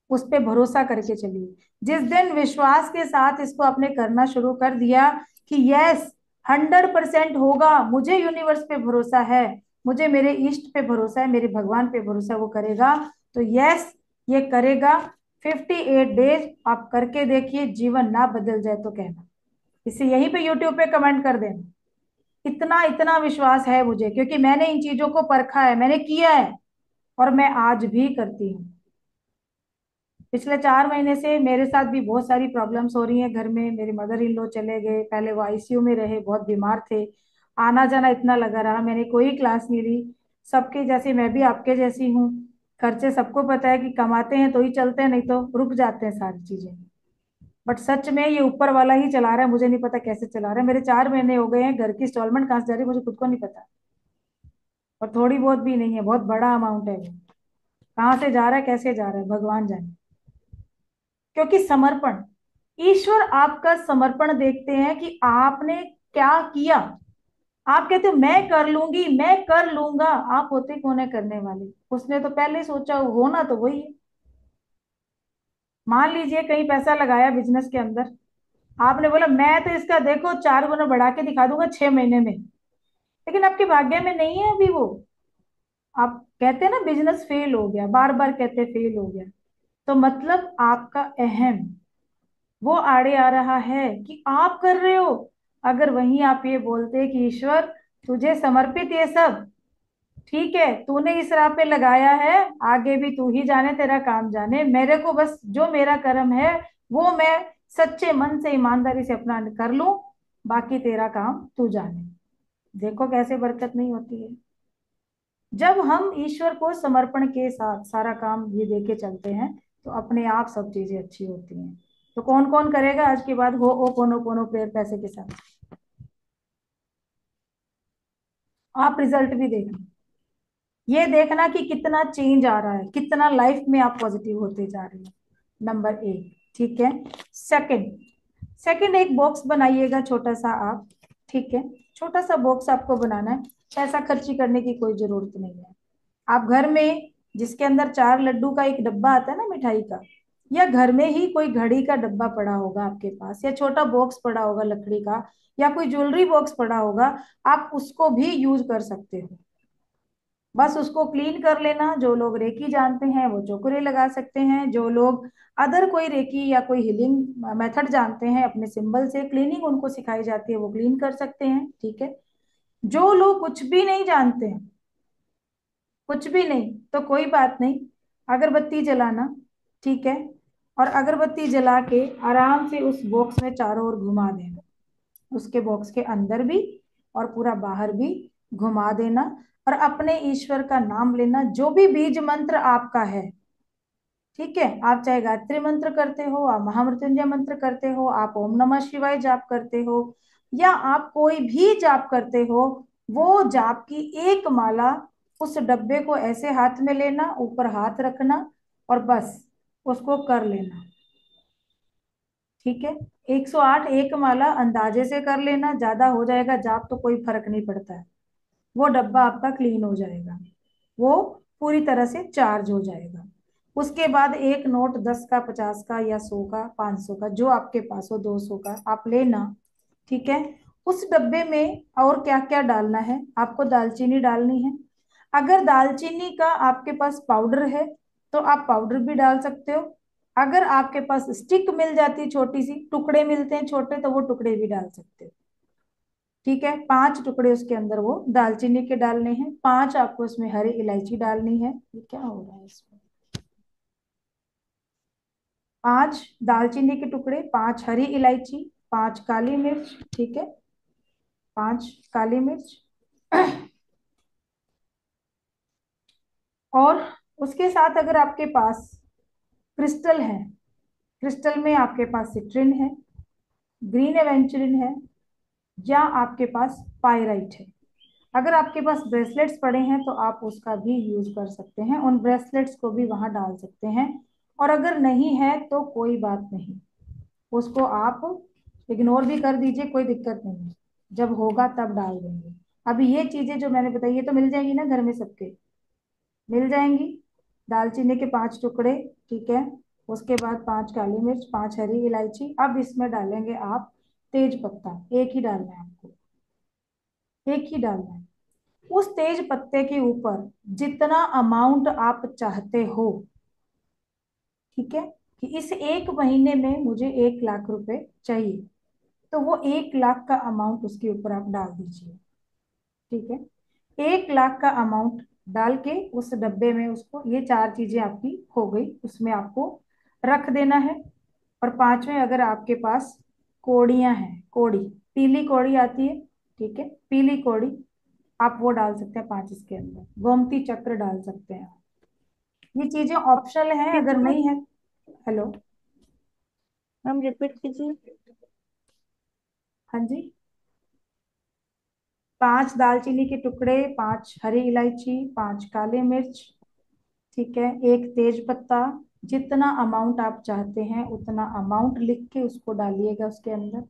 Speaker 1: उस पे भरोसा करके चलिए। जिस दिन विश्वास के साथ इसको आपने करना शुरू कर दिया कि यस, 100% होगा, मुझे यूनिवर्स पे भरोसा है, मुझे मेरे इष्ट पे भरोसा है, मेरे भगवान पे भरोसा, वो करेगा, तो यस, ये करेगा। 58 डेज आप करके देखिए, जीवन ना बदल जाए तो कहना। इसे यहीं पे यूट्यूब पे कमेंट कर देना। इतना इतना विश्वास है मुझे, क्योंकि मैंने इन चीजों को परखा है, मैंने किया है, और मैं आज भी करती हूँ। पिछले 4 महीने से मेरे साथ भी बहुत सारी प्रॉब्लम्स हो रही हैं घर में। मेरे मदर इन लॉ चले गए, पहले वो आईसीयू में रहे, बहुत बीमार थे, आना जाना इतना लगा रहा, मैंने कोई क्लास नहीं ली। सबके जैसे मैं भी आपके जैसी हूँ, खर्चे सबको पता है कि कमाते हैं तो ही चलते हैं, नहीं तो रुक जाते हैं सारी चीजें। बट सच में ये ऊपर वाला ही चला रहा है, मुझे नहीं पता कैसे चला रहा है। मेरे 4 महीने हो गए हैं, घर की इंस्टॉलमेंट कहाँ से जा रही है मुझे खुद को नहीं पता। और थोड़ी बहुत भी नहीं है, बहुत बड़ा अमाउंट है वो। कहाँ से जा रहा है, कैसे जा रहा है, भगवान जाने। क्योंकि समर्पण, ईश्वर आपका समर्पण देखते हैं कि आपने क्या किया। आप कहते हो मैं कर लूंगी, मैं कर लूंगा, आप होते कौन है करने वाले? उसने तो पहले ही सोचा, होना तो वही है। मान लीजिए कहीं पैसा लगाया बिजनेस के अंदर, आपने बोला मैं तो इसका देखो 4 गुना बढ़ा के दिखा दूंगा 6 महीने में, लेकिन आपके भाग्य में नहीं है अभी वो। आप कहते हैं ना बिजनेस फेल हो गया, बार बार कहते फेल हो गया, तो मतलब आपका अहम वो आड़े आ रहा है कि आप कर रहे हो। अगर वहीं आप ये बोलते कि ईश्वर तुझे समर्पित ये सब, ठीक है, तूने इस राह पे लगाया है, आगे भी तू ही जाने, तेरा काम जाने, मेरे को बस जो मेरा कर्म है वो मैं सच्चे मन से ईमानदारी से अपना कर लूं, बाकी तेरा काम तू जाने। देखो कैसे बरकत नहीं होती है। जब हम ईश्वर को समर्पण के साथ सारा काम ये देके चलते हैं तो अपने आप सब चीजें अच्छी होती हैं। तो कौन कौन करेगा आज के बाद हो ओ पोनो प्रेयर पैसे के साथ? आप रिजल्ट भी देखना, ये देखना कि कितना चेंज आ रहा है, कितना लाइफ में आप पॉजिटिव होते जा रहे हैं। नंबर एक, ठीक है। सेकंड, एक बॉक्स बनाइएगा छोटा सा आप, ठीक है। छोटा सा बॉक्स आपको बनाना है, पैसा खर्ची करने की कोई जरूरत नहीं है। आप घर में जिसके अंदर 4 लड्डू का एक डब्बा आता है ना मिठाई का, या घर में ही कोई घड़ी का डब्बा पड़ा होगा आपके पास, या छोटा बॉक्स पड़ा होगा लकड़ी का, या कोई ज्वेलरी बॉक्स पड़ा होगा, आप उसको भी यूज कर सकते हो। बस उसको क्लीन कर लेना। जो लोग रेकी जानते हैं वो चोकरे लगा सकते हैं, जो लोग अदर कोई रेकी या कोई हीलिंग मेथड जानते हैं, अपने सिंबल से क्लीनिंग उनको सिखाई जाती है, वो क्लीन कर सकते हैं, ठीक है। जो लोग कुछ भी नहीं जानते हैं, कुछ भी नहीं, तो कोई बात नहीं, अगरबत्ती जलाना, ठीक है। और अगरबत्ती जला के आराम से उस बॉक्स में चारों ओर घुमा देना, उसके बॉक्स के अंदर भी और पूरा बाहर भी घुमा देना। और अपने ईश्वर का नाम लेना, जो भी बीज मंत्र आपका है, ठीक है। आप चाहे गायत्री मंत्र करते हो, आप महामृत्युंजय मंत्र करते हो, आप ओम नमः शिवाय जाप करते हो, या आप कोई भी जाप करते हो, वो जाप की एक माला उस डब्बे को ऐसे हाथ में लेना, ऊपर हाथ रखना, और बस उसको कर लेना, ठीक है। 108 एक माला अंदाजे से कर लेना, ज्यादा हो जाएगा जाप तो कोई फर्क नहीं पड़ता है। वो डब्बा आपका क्लीन हो जाएगा, वो पूरी तरह से चार्ज हो जाएगा। उसके बाद एक नोट 10 का, 50 का, या 100 का, 500 का, जो आपके पास हो, 200 का आप लेना, ठीक है। उस डब्बे में और क्या क्या डालना है, आपको दालचीनी डालनी है। अगर दालचीनी का आपके पास पाउडर है तो आप पाउडर भी डाल सकते हो। अगर आपके पास स्टिक मिल जाती, छोटी सी टुकड़े मिलते हैं छोटे, तो वो टुकड़े भी डाल सकते हो, ठीक है। 5 टुकड़े उसके अंदर वो दालचीनी के डालने हैं। 5 आपको इसमें हरी इलायची डालनी है। ये क्या हो रहा है इसमें? 5 दालचीनी के टुकड़े, 5 हरी इलायची, 5 काली मिर्च, ठीक है। 5 काली मिर्च। और उसके साथ अगर आपके पास क्रिस्टल है, क्रिस्टल में आपके पास सिट्रिन है, ग्रीन एवेंचुरिन है, या आपके पास पायराइट है। अगर आपके पास ब्रेसलेट्स पड़े हैं तो आप उसका भी यूज कर सकते हैं, उन ब्रेसलेट्स को भी वहां डाल सकते हैं। और अगर नहीं है तो कोई बात नहीं, उसको आप इग्नोर भी कर दीजिए, कोई दिक्कत नहीं है, जब होगा तब डाल देंगे। अभी ये चीजें जो मैंने बताई ये तो मिल जाएंगी ना घर में सबके, मिल जाएंगी। दालचीनी के 5 टुकड़े, ठीक है। उसके बाद 5 काली मिर्च, 5 हरी इलायची। अब इसमें डालेंगे आप तेज पत्ता, एक ही डालना है आपको, एक ही डालना है। उस तेज पत्ते के ऊपर जितना अमाउंट आप चाहते हो, ठीक है, कि इस एक महीने में मुझे 1 लाख रुपए चाहिए, तो वो 1 लाख का अमाउंट उसके ऊपर आप डाल दीजिए, ठीक है। 1 लाख का अमाउंट डाल के उस डब्बे में उसको, ये 4 चीजें आपकी हो गई, उसमें आपको रख देना है। और 5वें, अगर आपके पास कोड़ियां हैं, कोड़ी, पीली कोड़ी आती है, ठीक है, पीली कोड़ी, आप वो डाल सकते हैं 5 इसके अंदर। गोमती चक्र डाल सकते हैं आप। ये चीजें ऑप्शनल हैं, अगर
Speaker 2: कितना?
Speaker 1: नहीं है। हेलो।
Speaker 2: हम रिपीट कीजिए।
Speaker 1: हाँ जी। 5 दालचीनी के टुकड़े, 5 हरी इलायची, 5 काले मिर्च, ठीक है, एक तेज पत्ता। जितना अमाउंट आप चाहते हैं उतना अमाउंट लिख के उसको डालिएगा उसके अंदर,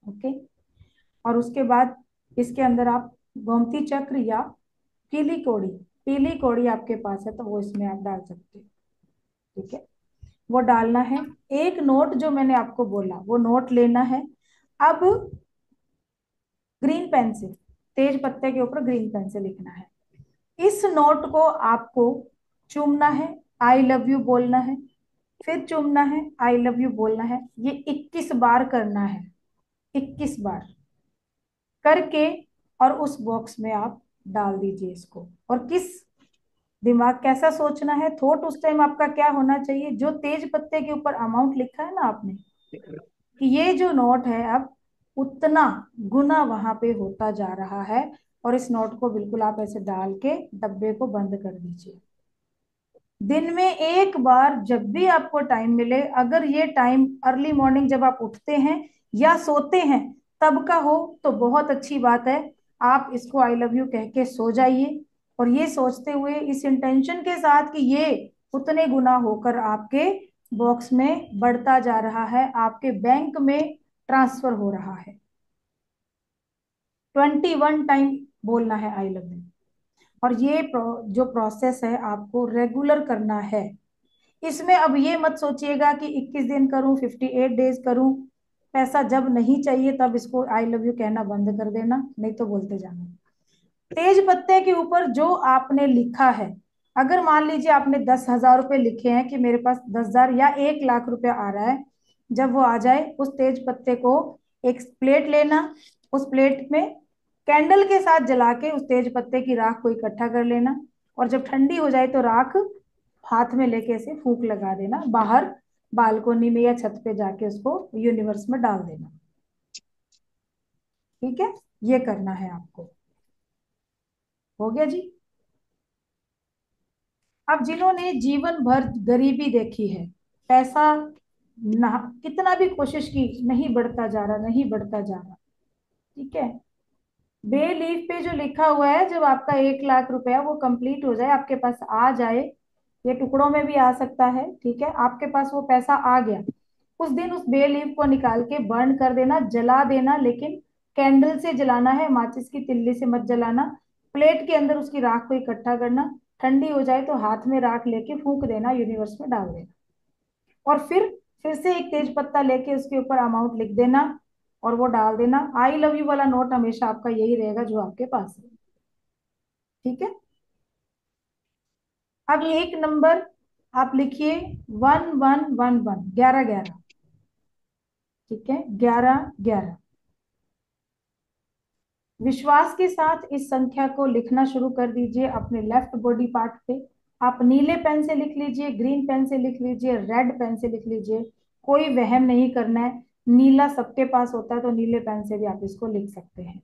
Speaker 1: ओके। और उसके बाद इसके अंदर आप गोमती चक्र या पीली कौड़ी, पीली कौड़ी आपके पास है तो वो इसमें आप डाल सकते हैं, ठीक है। वो डालना है। एक नोट जो मैंने आपको बोला वो नोट लेना है। अब ग्रीन पेन से, तेज पत्ते के ऊपर ग्रीन पेन से लिखना है। इस नोट को आपको चूमना है, आई लव यू बोलना है, फिर चूमना है, आई लव यू बोलना है। ये 21 बार करना है, 21 बार करके, और उस बॉक्स में आप डाल दीजिए इसको। और किस दिमाग कैसा सोचना है, थॉट उस टाइम आपका क्या होना चाहिए, जो तेज पत्ते के ऊपर अमाउंट लिखा है ना आपने, कि ये जो नोट है अब उतना गुना वहां पे होता जा रहा है। और इस नोट को बिल्कुल आप ऐसे डाल के डब्बे को बंद कर दीजिए। दिन में एक बार जब भी आपको टाइम मिले, अगर ये टाइम अर्ली मॉर्निंग जब आप उठते हैं या सोते हैं तब का हो तो बहुत अच्छी बात है। आप इसको आई लव यू कह के सो जाइए, और ये सोचते हुए इस इंटेंशन के साथ कि ये उतने गुना होकर आपके बॉक्स में बढ़ता जा रहा है, आपके बैंक में ट्रांसफर हो रहा है। 21 टाइम बोलना है आई लव यू। और ये जो प्रोसेस है आपको रेगुलर करना है। इसमें अब ये मत सोचिएगा कि 21 दिन करूं, 58 डेज करूं। पैसा जब नहीं चाहिए तब इसको आई लव यू कहना बंद कर देना, नहीं तो बोलते जाना। तेज पत्ते के ऊपर जो आपने लिखा है, अगर मान लीजिए आपने 10,000 रुपये लिखे हैं कि मेरे पास 10,000 या 1 लाख रुपया आ रहा है, जब वो आ जाए उस तेज पत्ते को एक प्लेट लेना, उस प्लेट में कैंडल के साथ जला के उस तेज पत्ते की राख को इकट्ठा कर लेना, और जब ठंडी हो जाए तो राख हाथ में लेके ऐसे फूंक लगा देना, बाहर बालकोनी में या छत पे जाके उसको यूनिवर्स में डाल देना। ठीक है, ये करना है आपको। हो गया जी। अब जिन्होंने जीवन भर गरीबी देखी है, पैसा ना कितना भी कोशिश की नहीं बढ़ता जा रहा, नहीं बढ़ता जा रहा। ठीक है, बे लीफ पे जो लिखा हुआ है जब आपका 1 लाख रुपया वो कंप्लीट हो जाए, आपके पास आ जाए, ये टुकड़ों में भी आ सकता है, ठीक है, आपके पास वो पैसा आ गया, उस दिन उस बे लीफ को निकाल के बर्न कर देना, जला देना, लेकिन कैंडल से जलाना है, माचिस की तिल्ली से मत जलाना। प्लेट के अंदर उसकी राख को इकट्ठा करना, ठंडी हो जाए तो हाथ में राख लेके फूंक देना, यूनिवर्स में डाल देना। और फिर से एक तेज पत्ता लेके उसके ऊपर अमाउंट लिख देना और वो डाल देना। आई लव यू वाला नोट हमेशा आपका यही रहेगा जो आपके पास है। ठीक है, अब एक नंबर आप लिखिए 1111, 1111। ठीक है, 1111। विश्वास के साथ इस संख्या को लिखना शुरू कर दीजिए अपने लेफ्ट बॉडी पार्ट पे। आप नीले पेन से लिख लीजिए, ग्रीन पेन से लिख लीजिए, रेड पेन से लिख लीजिए, कोई वहम नहीं करना है। नीला सबके पास होता है तो नीले पेन से भी आप इसको लिख सकते हैं।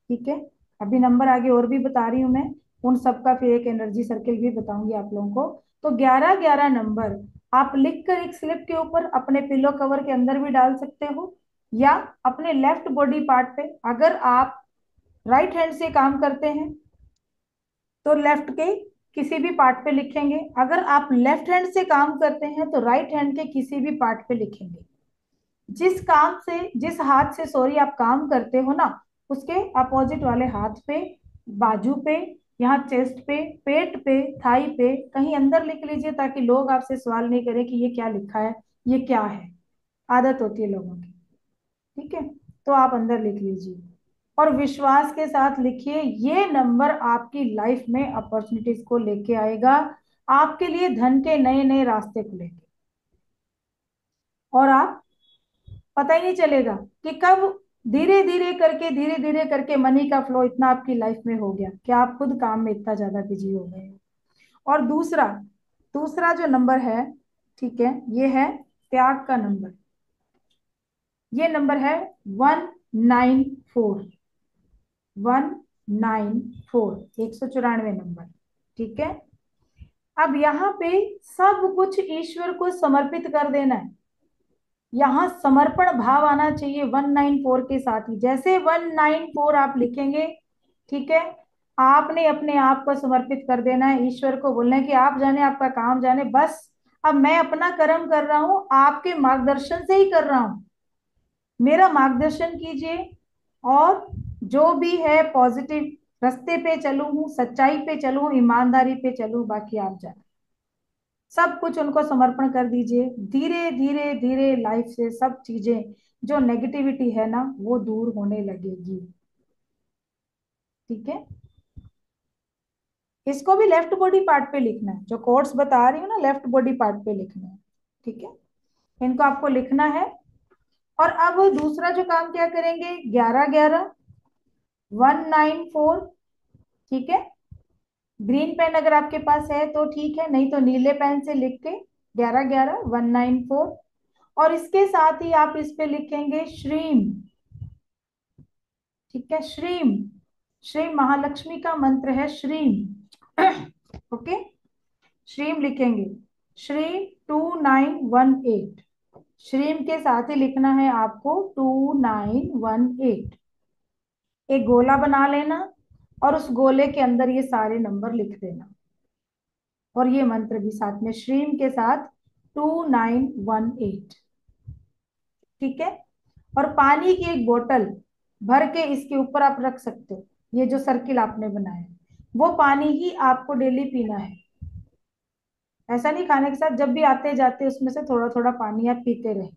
Speaker 1: ठीक है, अभी नंबर आगे और भी बता रही हूं मैं, उन सबका फिर एक एनर्जी सर्किल भी बताऊंगी आप लोगों को। तो 1111 नंबर आप लिखकर एक स्लिप के ऊपर अपने पिलो कवर के अंदर भी डाल सकते हो, या अपने लेफ्ट बॉडी पार्ट पे, अगर आप राइट हैंड से काम करते हैं तो लेफ्ट के किसी भी पार्ट पे लिखेंगे, अगर आप लेफ्ट हैंड से काम करते हैं तो राइट हैंड के किसी भी पार्ट पे लिखेंगे। जिस काम से, जिस हाथ से सॉरी आप काम करते हो ना, उसके अपोजिट वाले हाथ पे, बाजू पे, यहाँ चेस्ट पे, पेट पे, थाई पे कहीं अंदर लिख लीजिए, ताकि लोग आपसे सवाल नहीं करें कि ये क्या लिखा है, ये क्या है। आदत होती है लोगों की। ठीक है, तो आप अंदर लिख लीजिए और विश्वास के साथ लिखिए, ये नंबर आपकी लाइफ में अपॉर्चुनिटीज को लेके आएगा, आपके लिए धन के नए नए रास्ते खुलेंगे, और आप पता ही नहीं चलेगा कि कब धीरे धीरे करके मनी का फ्लो इतना आपकी लाइफ में हो गया कि आप खुद काम में इतना ज्यादा बिजी हो गए हो। और दूसरा दूसरा जो नंबर है, ठीक है, ये है त्याग का नंबर। ये नंबर है 194, 194, 194 नंबर। ठीक है, अब यहाँ पे सब कुछ ईश्वर को समर्पित कर देना है। यहाँ समर्पण भाव आना चाहिए 194 के साथ ही। जैसे 194 आप लिखेंगे, ठीक है, आपने अपने आप को समर्पित कर देना है, ईश्वर को बोलना है कि आप जाने, आपका काम जाने, बस अब मैं अपना कर्म कर रहा हूं, आपके मार्गदर्शन से ही कर रहा हूं, मेरा मार्गदर्शन कीजिए, और जो भी है पॉजिटिव रास्ते पे चलूं हूँ, सच्चाई पे चलूं, ईमानदारी पे चलूं, बाकी आप जाने। सब कुछ उनको समर्पण कर दीजिए। धीरे धीरे धीरे लाइफ से सब चीजें, जो नेगेटिविटी है ना, वो दूर होने लगेगी। ठीक है, इसको भी लेफ्ट बॉडी पार्ट पे लिखना है, जो कोड्स बता रही हूँ ना, लेफ्ट बॉडी पार्ट पे लिखना है। ठीक है, इनको आपको लिखना है। और अब दूसरा जो काम क्या करेंगे, 1111, 194। ठीक है, ग्रीन पेन अगर आपके पास है तो ठीक है, नहीं तो नीले पेन से लिख के 1111, 194। और इसके साथ ही आप इस पे लिखेंगे श्रीम। ठीक है, श्रीम। श्रीम महालक्ष्मी का मंत्र है श्रीम। ओके, श्रीम लिखेंगे। श्रीम 2918। श्रीम के साथ ही लिखना है आपको 2918। एक गोला बना लेना और उस गोले के अंदर ये सारे नंबर लिख देना, और ये मंत्र भी साथ में श्रीम के साथ 2918। ठीक है, और पानी की एक बोतल भर के इसके ऊपर आप रख सकते हो। ये जो सर्किल आपने बनाया है वो पानी ही आपको डेली पीना है। ऐसा नहीं खाने के साथ, जब भी आते जाते उसमें से थोड़ा थोड़ा पानी आप पीते रहे, तो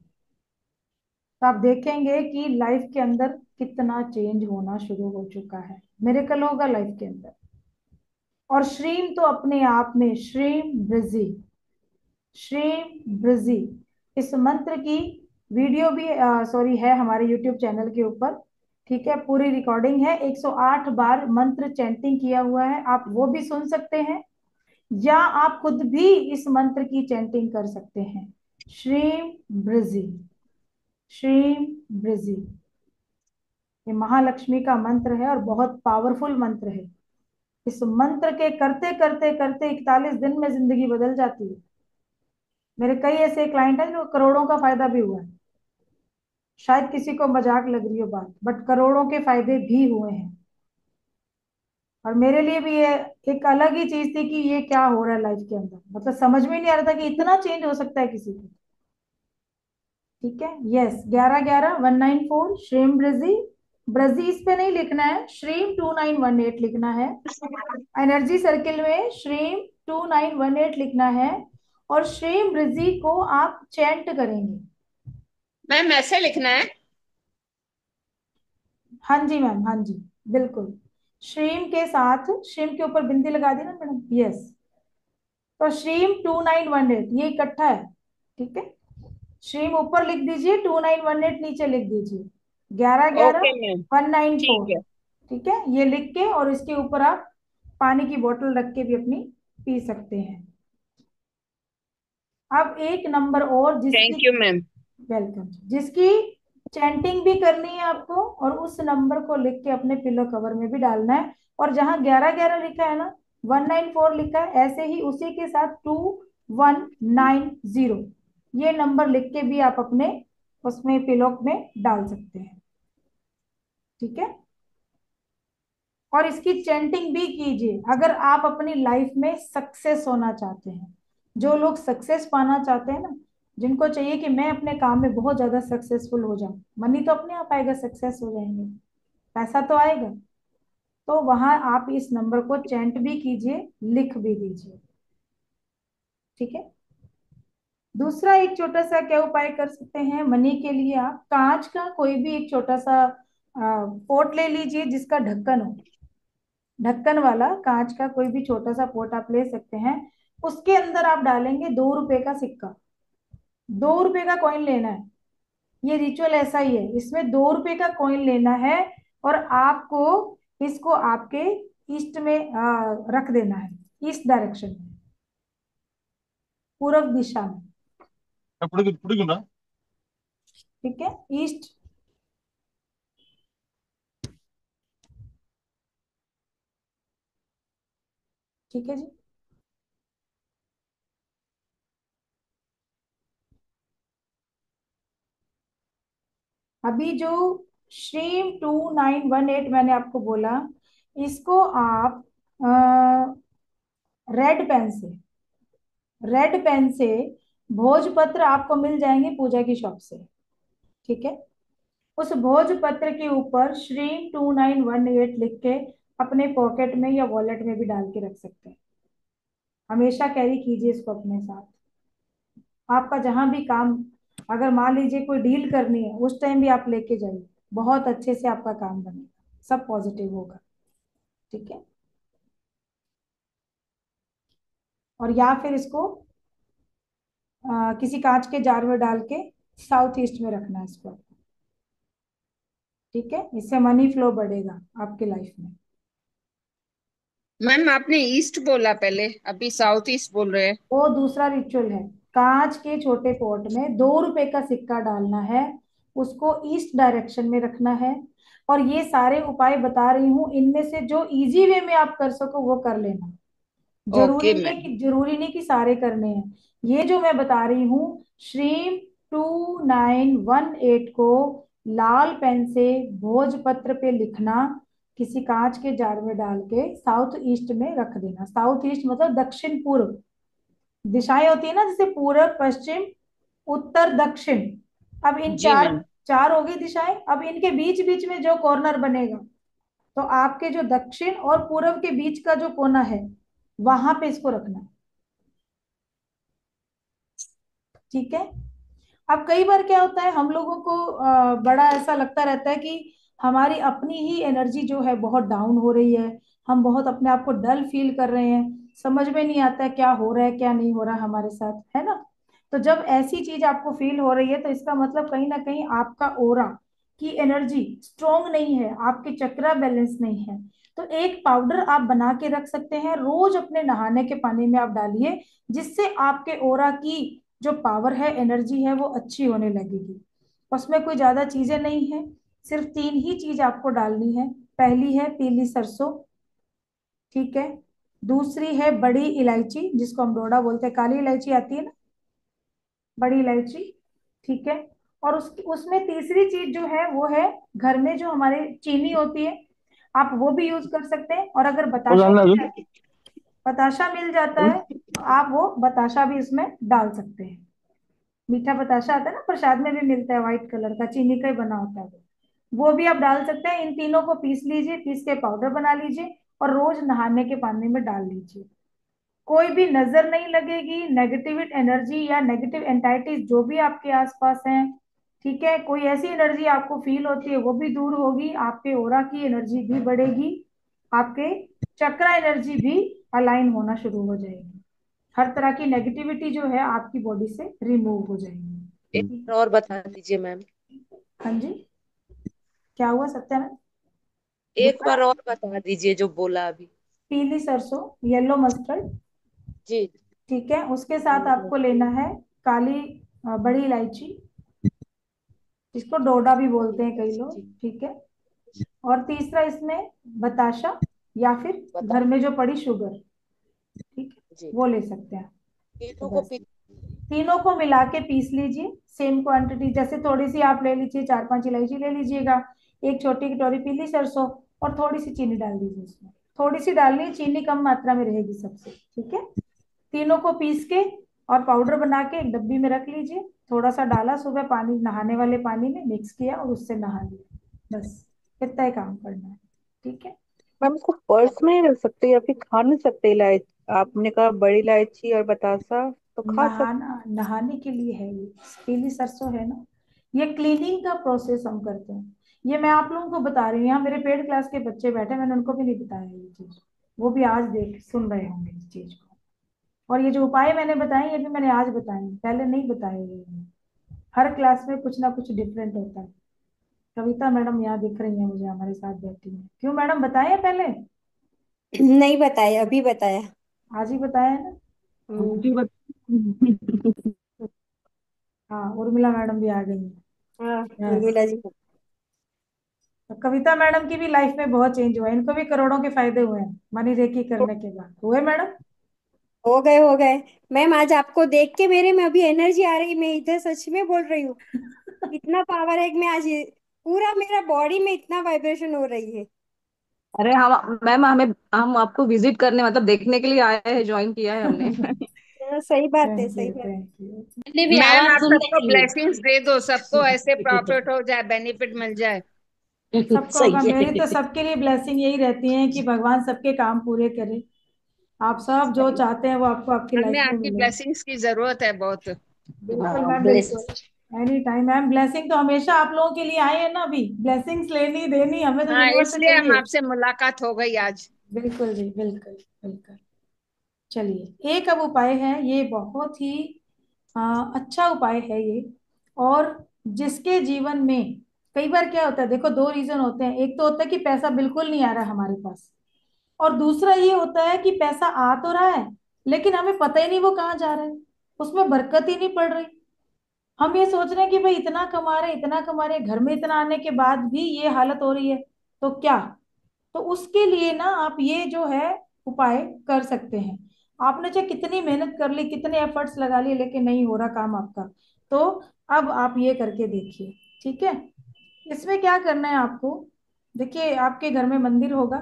Speaker 1: आप देखेंगे कि लाइफ के अंदर कितना चेंज होना शुरू हो चुका है, मिरेकल होगा लाइफ के अंदर। और श्रीम तो अपने आप में श्रीम ब्रजी, श्रीम ब्रजी, इस मंत्र की वीडियो भी सॉरी है हमारे यूट्यूब चैनल के ऊपर। ठीक है, पूरी रिकॉर्डिंग है, 108 बार मंत्र चैंटिंग किया हुआ है, आप वो भी सुन सकते हैं, या आप खुद भी इस मंत्र की चैंटिंग कर सकते हैं। श्रीम ब्रजी, श्रीम ब्रजी, ये महालक्ष्मी का मंत्र है और बहुत पावरफुल मंत्र है। इस मंत्र के करते करते करते 41 दिन में जिंदगी बदल जाती है। मेरे कई ऐसे क्लाइंट हैं जो करोड़ों का फायदा भी हुआ है। शायद किसी को मजाक लग रही हो बात, बट करोड़ों के फायदे भी हुए हैं। और मेरे लिए भी ये एक अलग ही चीज थी कि ये क्या हो रहा है लाइफ के अंदर, मतलब समझ में नहीं आ रहा था कि इतना चेंज हो सकता है किसी को। ठीक है, यस, 11 11 194 श्रीम ब्रजी। ब्रजी इस पे नहीं लिखना है, श्रीम 2918 लिखना है। एनर्जी सर्किल में श्रीम 2918 लिखना है, और श्रीम ब्रजी को आप चैंट करेंगे।
Speaker 4: मैम ऐसे लिखना है?
Speaker 1: हाँ जी मैम, हाँ जी, बिल्कुल। श्रीम के साथ, श्रीम के ऊपर बिंदी लगा दी ना मैडम, यस। तो श्रीम 2918 ये इकट्ठा है। ठीक है, श्रीम ऊपर लिख दीजिए, 2918 नीचे लिख दीजिए, 11 11
Speaker 4: ओके मैम,
Speaker 1: 194।
Speaker 4: ठीक है।
Speaker 1: ठीक है, ये लिख के और इसके ऊपर आप पानी की बोतल रख के भी अपनी पी सकते हैं। अब एक नंबर और जिसकी,
Speaker 4: थैंक यू मैम।
Speaker 1: वेलकम, जिसकी चैंटिंग भी करनी है आपको, और उस नंबर को लिख के अपने पिलो कवर में भी डालना है। और जहां 11 11 लिखा है ना, 194 लिखा है, ऐसे ही उसी के साथ 2190 ये नंबर लिख के भी आप अपने उसमें पिलो में डाल सकते हैं। ठीक है, और इसकी चैंटिंग भी कीजिए अगर आप अपनी लाइफ में सक्सेस होना चाहते हैं। जो लोग सक्सेस पाना चाहते हैं ना, जिनको चाहिए कि मैं अपने काम में बहुत ज्यादा सक्सेसफुल हो जाऊं, मनी तो अपने आप आएगा, सक्सेस हो जाएंगे, पैसा तो आएगा, तो वहां आप इस नंबर को चैंट भी कीजिए, लिख भी दीजिए। ठीक है, दूसरा एक छोटा सा क्या उपाय कर सकते हैं मनी के लिए, आप कांच का कोई भी एक छोटा सा पोट ले लीजिए जिसका ढक्कन हो। ढक्कन वाला कांच का कोई भी छोटा सा पोट आप ले सकते हैं। उसके अंदर आप डालेंगे 2 रुपए का सिक्का। 2 रुपए का कॉइन लेना है, ये रिचुअल ऐसा ही है, इसमें 2 रुपए का कॉइन लेना है, और आपको इसको आपके ईस्ट में रख देना है, ईस्ट डायरेक्शन में, पूर्व दिशा में। ठीक है, ईस्ट। ठीक है जी, अभी जो श्रीम 2918 मैंने आपको बोला, इसको आप रेड पेन से, रेड पेन से भोजपत्र आपको मिल जाएंगे पूजा की शॉप से। ठीक है, उस भोजपत्र के ऊपर श्रीम 2918 लिख के अपने पॉकेट में या वॉलेट में भी डाल के रख सकते हैं। हमेशा कैरी कीजिए इसको अपने साथ। आपका जहां भी काम, अगर मान लीजिए कोई डील करनी है, उस टाइम भी आप लेके जाइए, बहुत अच्छे से आपका काम बनेगा, सब पॉजिटिव होगा। ठीक है, और या फिर इसको किसी कांच के जार में डाल के साउथ ईस्ट में रखना है इसको। ठीक है, इससे मनी फ्लो बढ़ेगा आपके लाइफ में।
Speaker 4: मैम आपने ईस्ट बोला पहले, अभी साउथ ईस्ट बोल रहे हैं।
Speaker 1: वो दूसरा रिचुअल है। कांच के छोटे पॉट में 2 रुपए का सिक्का डालना है, उसको ईस्ट डायरेक्शन में रखना है। और ये सारे उपाय बता रही हूँ, इनमें से जो इजी वे में आप कर सको वो कर लेना।
Speaker 4: Okay ma'am.
Speaker 1: जरूरी नहीं कि सारे करने हैं। ये जो मैं बता रही हूँ, श्रीम 2918 को लाल पेन से भोजपत्र पे लिखना, किसी कांच के जार में डाल के साउथ ईस्ट में रख देना। साउथ ईस्ट मतलब दक्षिण पूर्व। दिशाएं होती है ना, जैसे पूरब, पश्चिम, उत्तर, दक्षिण। अब इन
Speaker 4: जी
Speaker 1: चार
Speaker 4: मैम।
Speaker 1: चार होगी दिशाएं। अब इनके बीच बीच में जो कॉर्नर बनेगा, तो आपके जो दक्षिण और पूरब के बीच का जो कोना है, वहां पे इसको रखना है। ठीक है। अब कई बार क्या होता है, हम लोगों को बड़ा ऐसा लगता रहता है कि हमारी अपनी ही एनर्जी जो है बहुत डाउन हो रही है, हम बहुत अपने आप को डल फील कर रहे हैं, समझ में नहीं आता है क्या हो रहा है क्या नहीं हो रहा है हमारे साथ, है ना। तो जब ऐसी चीज आपको फील हो रही है, तो इसका मतलब कहीं ना कहीं आपका ओरा की एनर्जी स्ट्रोंग नहीं है, आपके चक्रा बैलेंस नहीं है। तो एक पाउडर आप बना के रख सकते हैं, रोज अपने नहाने के पानी में आप डालिए, जिससे आपके ओरा की जो पावर है, एनर्जी है, वो अच्छी होने लगेगी। उसमें कोई ज्यादा चीजें नहीं है, सिर्फ 3 ही चीज आपको डालनी है। पहली है पीली सरसों, ठीक है। दूसरी है बड़ी इलायची, जिसको हम डोडा बोलते हैं, काली इलायची आती है ना, बड़ी इलायची, ठीक है। और उसमें तीसरी चीज जो है वो है, घर में जो हमारे चीनी होती है, आप वो भी यूज कर सकते हैं। और अगर बताशा मिल जाता है, तो आप वो बताशा भी इसमें डाल सकते हैं। मीठा बताशा आता है ना, प्रसाद में भी मिलता है, व्हाइट कलर का, चीनी का ही बना होता है वो भी आप डाल सकते हैं। इन तीनों को पीस लीजिए, पीस के पाउडर बना लीजिए, और रोज नहाने के पानी में डाल लीजिए। कोई भी नजर नहीं लगेगी, नेगेटिव एनर्जी या नेगेटिव एंटाइटीज जो भी आपके आसपास हैं, ठीक है, कोई ऐसी एनर्जी आपको फील होती है वो भी दूर होगी, आपके ओरा की एनर्जी भी बढ़ेगी, आपके चक्रा एनर्जी भी अलाइन होना शुरू हो जाएगी। हर तरह की नेगेटिविटी जो है आपकी बॉडी से रिमूव हो
Speaker 2: एक
Speaker 1: जाएगी।
Speaker 2: बार और बता दीजिए मैम।
Speaker 1: हाँ जी, क्या हुआ सत्या में?
Speaker 2: एक
Speaker 1: बोला,
Speaker 2: बार और बता दीजिए जो बोला अभी।
Speaker 1: पीली सरसों, येलो मस्टर्ड,
Speaker 2: जी।
Speaker 1: ठीक है। उसके साथ आपको लेना है काली बड़ी इलायची, जिसको डोडा भी बोलते हैं कई लोग,
Speaker 2: जी।
Speaker 1: ठीक है। और तीसरा इसमें बताशा, या फिर
Speaker 2: बता।
Speaker 1: घर में जो पड़ी शुगर, ठीक है,
Speaker 2: जी।
Speaker 1: वो ले सकते हैं। तो
Speaker 2: तीनों को
Speaker 1: बस तीनों को मिला के पीस लीजिए, सेम क्वांटिटी, जैसे थोड़ी सी आप ले लीजिए, 4-5 इलायची ले लीजिएगा, एक छोटी कटोरी पीली सरसों, और थोड़ी सी चीनी डाल दीजिए उसमें। थोड़ी सी डालनी है, चीनी कम मात्रा में रहेगी सबसे, ठीक है। तीनों को पीस के और पाउडर बना के एक डब्बी में रख लीजिए। थोड़ा सा डाला सुबह पानी, नहाने वाले पानी में मिक्स किया और उससे नहा लिया, बस इतना ही काम करना है, ठीक है।
Speaker 5: मैम इसको पर्स में ही रख सकते हैं या फिर खा नहीं सकते? इलायची आपने कहा, बड़ी इलायची और बतासा तो खा सकते।
Speaker 1: नहाना, नहाने के लिए है ये, पीली सरसों है ना, ये क्लीनिंग का प्रोसेस हम करते हैं। ये मैं आप लोगों को बता रही हूँ, यहाँ मेरे पेड क्लास के बच्चे बैठे, मैंने उनको भी नहीं बताया ये चीज, वो भी आज देख सुन रहे होंगे इस चीज को। और ये जो उपाय मैंने बताए, ये भी मैंने आज बताए हैं, पहले नहीं बताए ये। हर क्लास में कुछ ना कुछ डिफरेंट होता है। कविता मैडम यहाँ दिख रही है मुझे, हमारे साथ बैठी है। क्यों मैडम, बताए हैं पहले?
Speaker 6: नहीं बताया, अभी बताया।
Speaker 1: आज ही बताया है ना।
Speaker 5: जी
Speaker 1: हाँ, उर्मिला मैडम भी आ गई है।
Speaker 6: हाँ,
Speaker 1: यस।
Speaker 6: उर्मिला जी।
Speaker 1: तो कविता मैडम की भी लाइफ में बहुत चेंज हुआ है, इनको भी करोड़ों के फायदे हुए हैं मनी रेकी करने के बाद, हुए मैडम?
Speaker 6: हो गए हो गए। मैम आज आपको देख के मेरे में अभी एनर्जी आ रही, मैं इधर सच में बोल रही हूँ। इतना पावर है कि मैं आज पूरा मेरा बॉडी में इतना वाइब्रेशन हो रही है।
Speaker 5: अरे हम मैम, हम आपको विजिट करने मतलब देखने के लिए आए हैं, ज्वाइन किया है हमने।
Speaker 6: हाँ, सही बात है,
Speaker 1: थैंक
Speaker 6: सही
Speaker 1: यू,
Speaker 6: बात
Speaker 1: थैंक यू।
Speaker 2: मैंने भी
Speaker 4: मैम
Speaker 2: आवाज
Speaker 4: आप
Speaker 2: सुन
Speaker 4: सबको
Speaker 2: रही
Speaker 4: ब्लेसिंग्स दे दो, सबको ऐसे
Speaker 2: हूँ।
Speaker 4: प्रॉफिट हो जाए, बेनिफिट मिल जाए।
Speaker 1: सबको होगा,
Speaker 2: सही
Speaker 1: मेरी तो
Speaker 2: है।
Speaker 1: सबके लिए ब्लेसिंग यही रहती है कि भगवान सबके काम पूरे करे। आप सब जो
Speaker 2: सही।
Speaker 1: चाहते हैं वो आपको आपकी
Speaker 4: हमें
Speaker 1: लाइफ में
Speaker 4: आपकी
Speaker 1: मिले।
Speaker 4: ब्लेसिंग्स की जरूरत है बहुत।
Speaker 1: बिल्कुल
Speaker 2: हाँ
Speaker 1: मैम, बिल्कुल।
Speaker 2: Bless.
Speaker 1: Any time ma'am, blessing तो हमेशा आप लोगों के लिए आए हैं ना, अभी ब्लेसिंग्स लेनी देनी हमें तो
Speaker 4: हाँ,
Speaker 1: यूनिवर्स से
Speaker 4: इसलिए हम
Speaker 1: चाहिए।
Speaker 4: आपसे मुलाकात हो गई आज।
Speaker 1: बिल्कुल जी, बिल्कुल बिल्कुल। चलिए, एक अब उपाय है, ये बहुत ही अच्छा उपाय है ये। और जिसके जीवन में, कई बार क्या होता है, देखो 2 रीजन होते हैं। एक तो होता है कि पैसा बिल्कुल नहीं आ रहा हमारे पास, और दूसरा ये होता है कि पैसा आ तो रहा है लेकिन हमें पता ही नहीं वो कहाँ जा रहा है, उसमें बरकत ही नहीं पड़ रही। हम ये सोच रहे हैं कि भाई इतना कमा रहे इतना कमा रहे, घर में इतना आने के बाद भी ये हालत हो रही है, तो क्या। तो उसके लिए ना आप ये जो है उपाय कर सकते हैं। आपने चाहे कितनी मेहनत कर ली कितने एफर्ट्स लगा लिए लेकिन नहीं हो रहा काम आपका, तो अब आप ये करके देखिए। ठीक है, इसमें क्या करना है आपको, देखिए आपके घर में मंदिर होगा,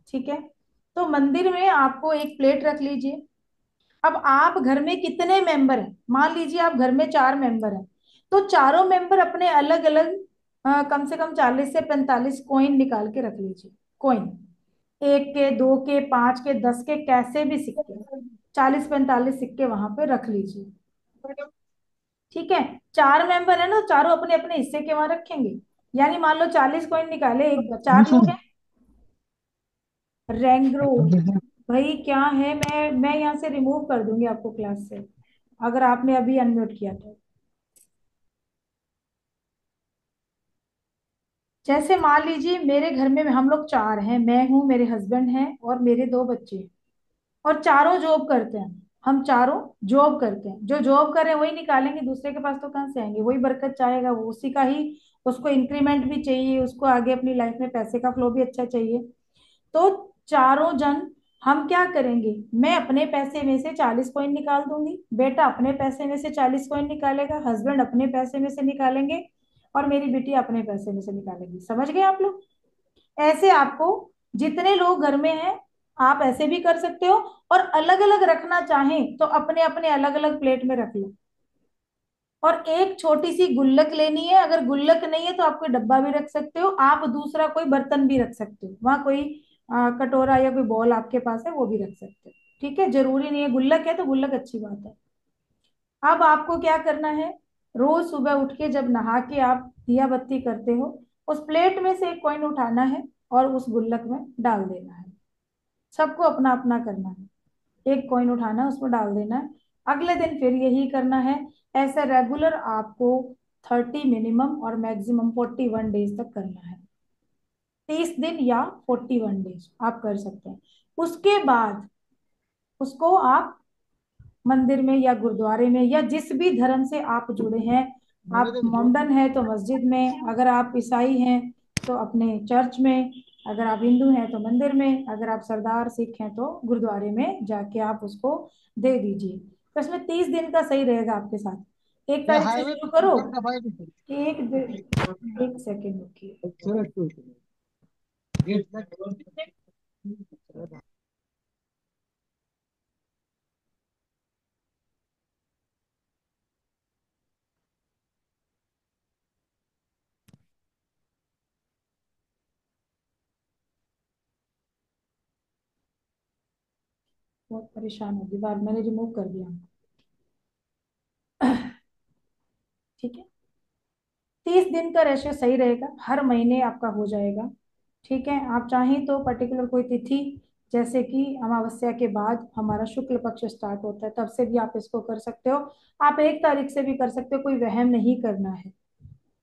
Speaker 1: ठीक है, तो मंदिर में आपको एक प्लेट रख लीजिए। अब आप घर में कितने मेंबर हैं, मान लीजिए आप घर में 4 मेंबर हैं, तो चारों मेंबर अपने अलग अलग कम से कम 40 से 45 कॉइन निकाल के रख लीजिए। कॉइन, 1 के, 2 के, 5 के, 10 के, कैसे भी सिक्के, 40-45 सिक्के वहां पे रख लीजिए। ठीक है, 4 मेंबर है ना, चारों अपने अपने हिस्से के वहां रखेंगे। यानी मान लो 40 कॉइन निकाले, एक 4 लोग हैं। रेंग्रो, भाई क्या है, मैं यहाँ से रिमूव कर दूंगी आपको क्लास से अगर आपने अभी अनम्यूट किया तो। जैसे मान लीजिए मेरे घर में हम लोग 4 हैं, मैं हूँ, मेरे हस्बैंड हैं और मेरे 2 बच्चे हैं, और चारों जॉब करते हैं। हम चारों जॉब करते हैं, जो जॉब कर रहे हैं वही निकालेंगे, दूसरे के पास तो कहाँ से आएंगे, वही बरकत चाहेगा वो, उसी का ही, उसको इंक्रीमेंट भी चाहिए, उसको आगे अपनी लाइफ में पैसे का फ्लो भी अच्छा चाहिए। तो चारों जन हम क्या करेंगे, मैं अपने पैसे में से 40 कॉइन निकाल दूंगी, बेटा अपने पैसे में से 40 कॉइन निकालेगा, हस्बैंड अपने पैसे में से निकालेंगे, और मेरी बेटी अपने पैसे में से निकालेगी। समझ गए आप लोग। ऐसे आपको जितने लोग घर में हैं आप ऐसे भी कर सकते हो, और अलग अलग रखना चाहें तो अपने अपने अलग अलग प्लेट में रख लो। और एक छोटी सी गुल्लक लेनी है, अगर गुल्लक नहीं है तो आप कोई डब्बा भी रख सकते हो, आप दूसरा कोई बर्तन भी रख सकते हो वहां, कोई कटोरा या कोई बॉल आपके पास है वो भी रख सकते हो। ठीक है, जरूरी नहीं है, गुल्लक है तो गुल्लक अच्छी बात है। अब आपको क्या करना है, रोज सुबह उठ के जब नहा के आप दिया बत्ती करते हो, उस प्लेट में से एक कॉइन उठाना है और उस गुल्लक में डाल देना है। सबको अपना अपना करना है, एक कॉइन उठाना है उसमें डाल देना है, अगले दिन फिर यही करना है। ऐसा रेगुलर आपको 30 मिनिमम और मैक्सिमम 41 डेज तक करना है। 30 दिन या 41 डेज आप कर सकते हैं। उसके बाद उसको आप मंदिर में या गुरुद्वारे में या जिस भी धर्म से आप जुड़े हैं, आप मोमडन है तो मस्जिद में, अगर आप ईसाई हैं तो अपने चर्च में, अगर आप हिंदू हैं तो मंदिर में, अगर आप सरदार सिख हैं तो गुरुद्वारे में जाके आप उसको दे दीजिए। तो इसमें 30 दिन का सही रहेगा आपके साथ। 1 तारीख से शुरू करो। एक सेकेंड रुकिए। बहुत परेशान होगी बार, मैंने रिमूव कर दिया। ठीक है, 30 दिन का रेशियो सही रहेगा, हर महीने आपका हो जाएगा। ठीक है, आप चाहें तो पर्टिकुलर कोई तिथि, जैसे कि अमावस्या के बाद हमारा शुक्ल पक्ष स्टार्ट होता है, तब से भी आप इसको कर सकते हो। आप 1 तारीख से भी कर सकते हो, कोई वहम नहीं करना है।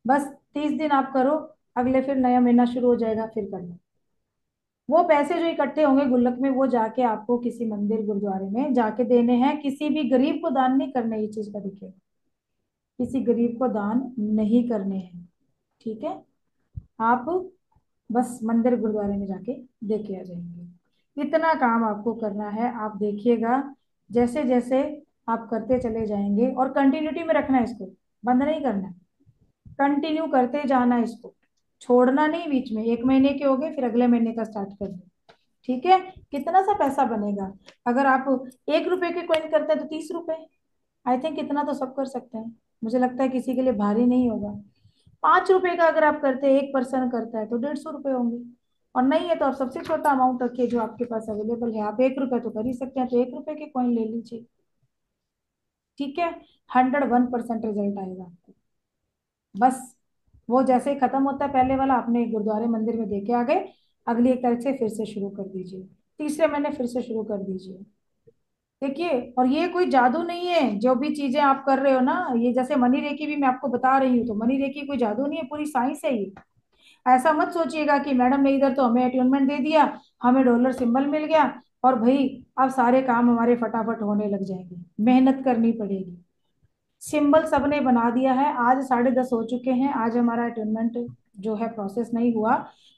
Speaker 1: बस 30 दिन आप करो, अगले फिर नया महीना शुरू हो जाएगा, फिर करना। वो पैसे जो इकट्ठे होंगे गुल्लक में वो जाके आपको किसी मंदिर गुरुद्वारे में जाके देने हैं, किसी भी गरीब को दान नहीं करना, ये चीज का देखिए, किसी गरीब को दान नहीं करने हैं। ठीक है, आप बस मंदिर गुरुद्वारे में जाके दे के आ जाएंगे। इतना काम आपको करना है, आप देखिएगा जैसे जैसे आप करते चले जाएंगे, और कंटिन्यूटी में रखना है इसको, बंद नहीं करना है, कंटिन्यू करते जाना है इसको, छोड़ना नहीं बीच में। 1 महीने के हो गए फिर अगले महीने का स्टार्ट कर दो। ठीक है, कितना सा पैसा बनेगा, अगर आप 1 रुपए के कॉइन करते हैं तो 30 रुपए, आई थिंक इतना तो सब कर सकते हैं, मुझे लगता है किसी के लिए भारी नहीं होगा। 5 रुपए का अगर आप करते हैं, एक पर्सन करता है तो 150 रुपए होंगे, और नहीं है तो आप सबसे छोटा अमाउंट रखिए जो आपके पास अवेलेबल है, आप 1 रुपए तो कर ही सकते हैं, तो 1 रुपए के कॉइन ले लीजिए। ठीक है, 101% रिजल्ट आएगा आपको। बस वो जैसे ही खत्म होता है पहले वाला, अपने गुरुद्वारे मंदिर में दे के आ गए, अगली 1 तारीख से फिर से शुरू कर दीजिए, तीसरे महीने फिर से शुरू कर दीजिए। देखिए, और ये कोई जादू नहीं है, जो भी चीजें आप कर रहे हो ना, ये जैसे मनी रेकी भी मैं आपको बता रही हूँ, तो मनी रेकी कोई जादू नहीं है, पूरी साइंस है ये। ऐसा मत सोचिएगा कि मैडम ने इधर तो हमें अट्यूनमेंट दे दिया, हमें डॉलर सिंबल मिल गया और भाई अब सारे काम हमारे फटाफट होने लग जाएंगे, मेहनत करनी पड़ेगी। सिंबल सबने बना दिया है, आज 10:30 हो चुके हैं, आज हमारा अटेनमेंट जो है प्रोसेस नहीं हुआ,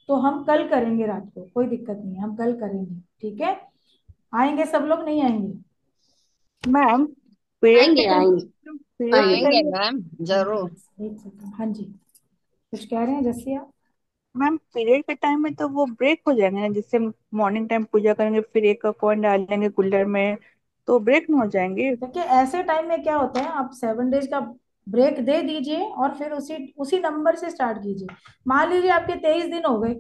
Speaker 1: तो हम कल करेंगे रात को, कोई दिक्कत नहीं है, हम कल करेंगे, ठीक है? आएंगे सब लोग, नहीं आएंगे?
Speaker 5: मैम पीरियड के
Speaker 2: आएंगे
Speaker 5: टाइम
Speaker 2: आएंगे
Speaker 5: पीरियड के
Speaker 2: आएंगे।
Speaker 4: आएंगे
Speaker 5: टाइम
Speaker 4: मैम, जरूर।
Speaker 1: एक सेकंड, हाँ जी, कुछ कह रहे हैं जैसे आप?
Speaker 5: मैम पीरियड के टाइम में तो वो ब्रेक हो जाएंगे ना, जिससे मॉर्निंग टाइम पूजा करेंगे फिर एक का कॉइन डाल देंगे कूलर में, तो ब्रेक ना हो जाएंगे।
Speaker 1: देखिए ऐसे टाइम में क्या होता है, आप 7 डेज का ब्रेक दे दीजिए और फिर उसी उसी नंबर से स्टार्ट कीजिए। मान लीजिए आपके 23 दिन हो गए,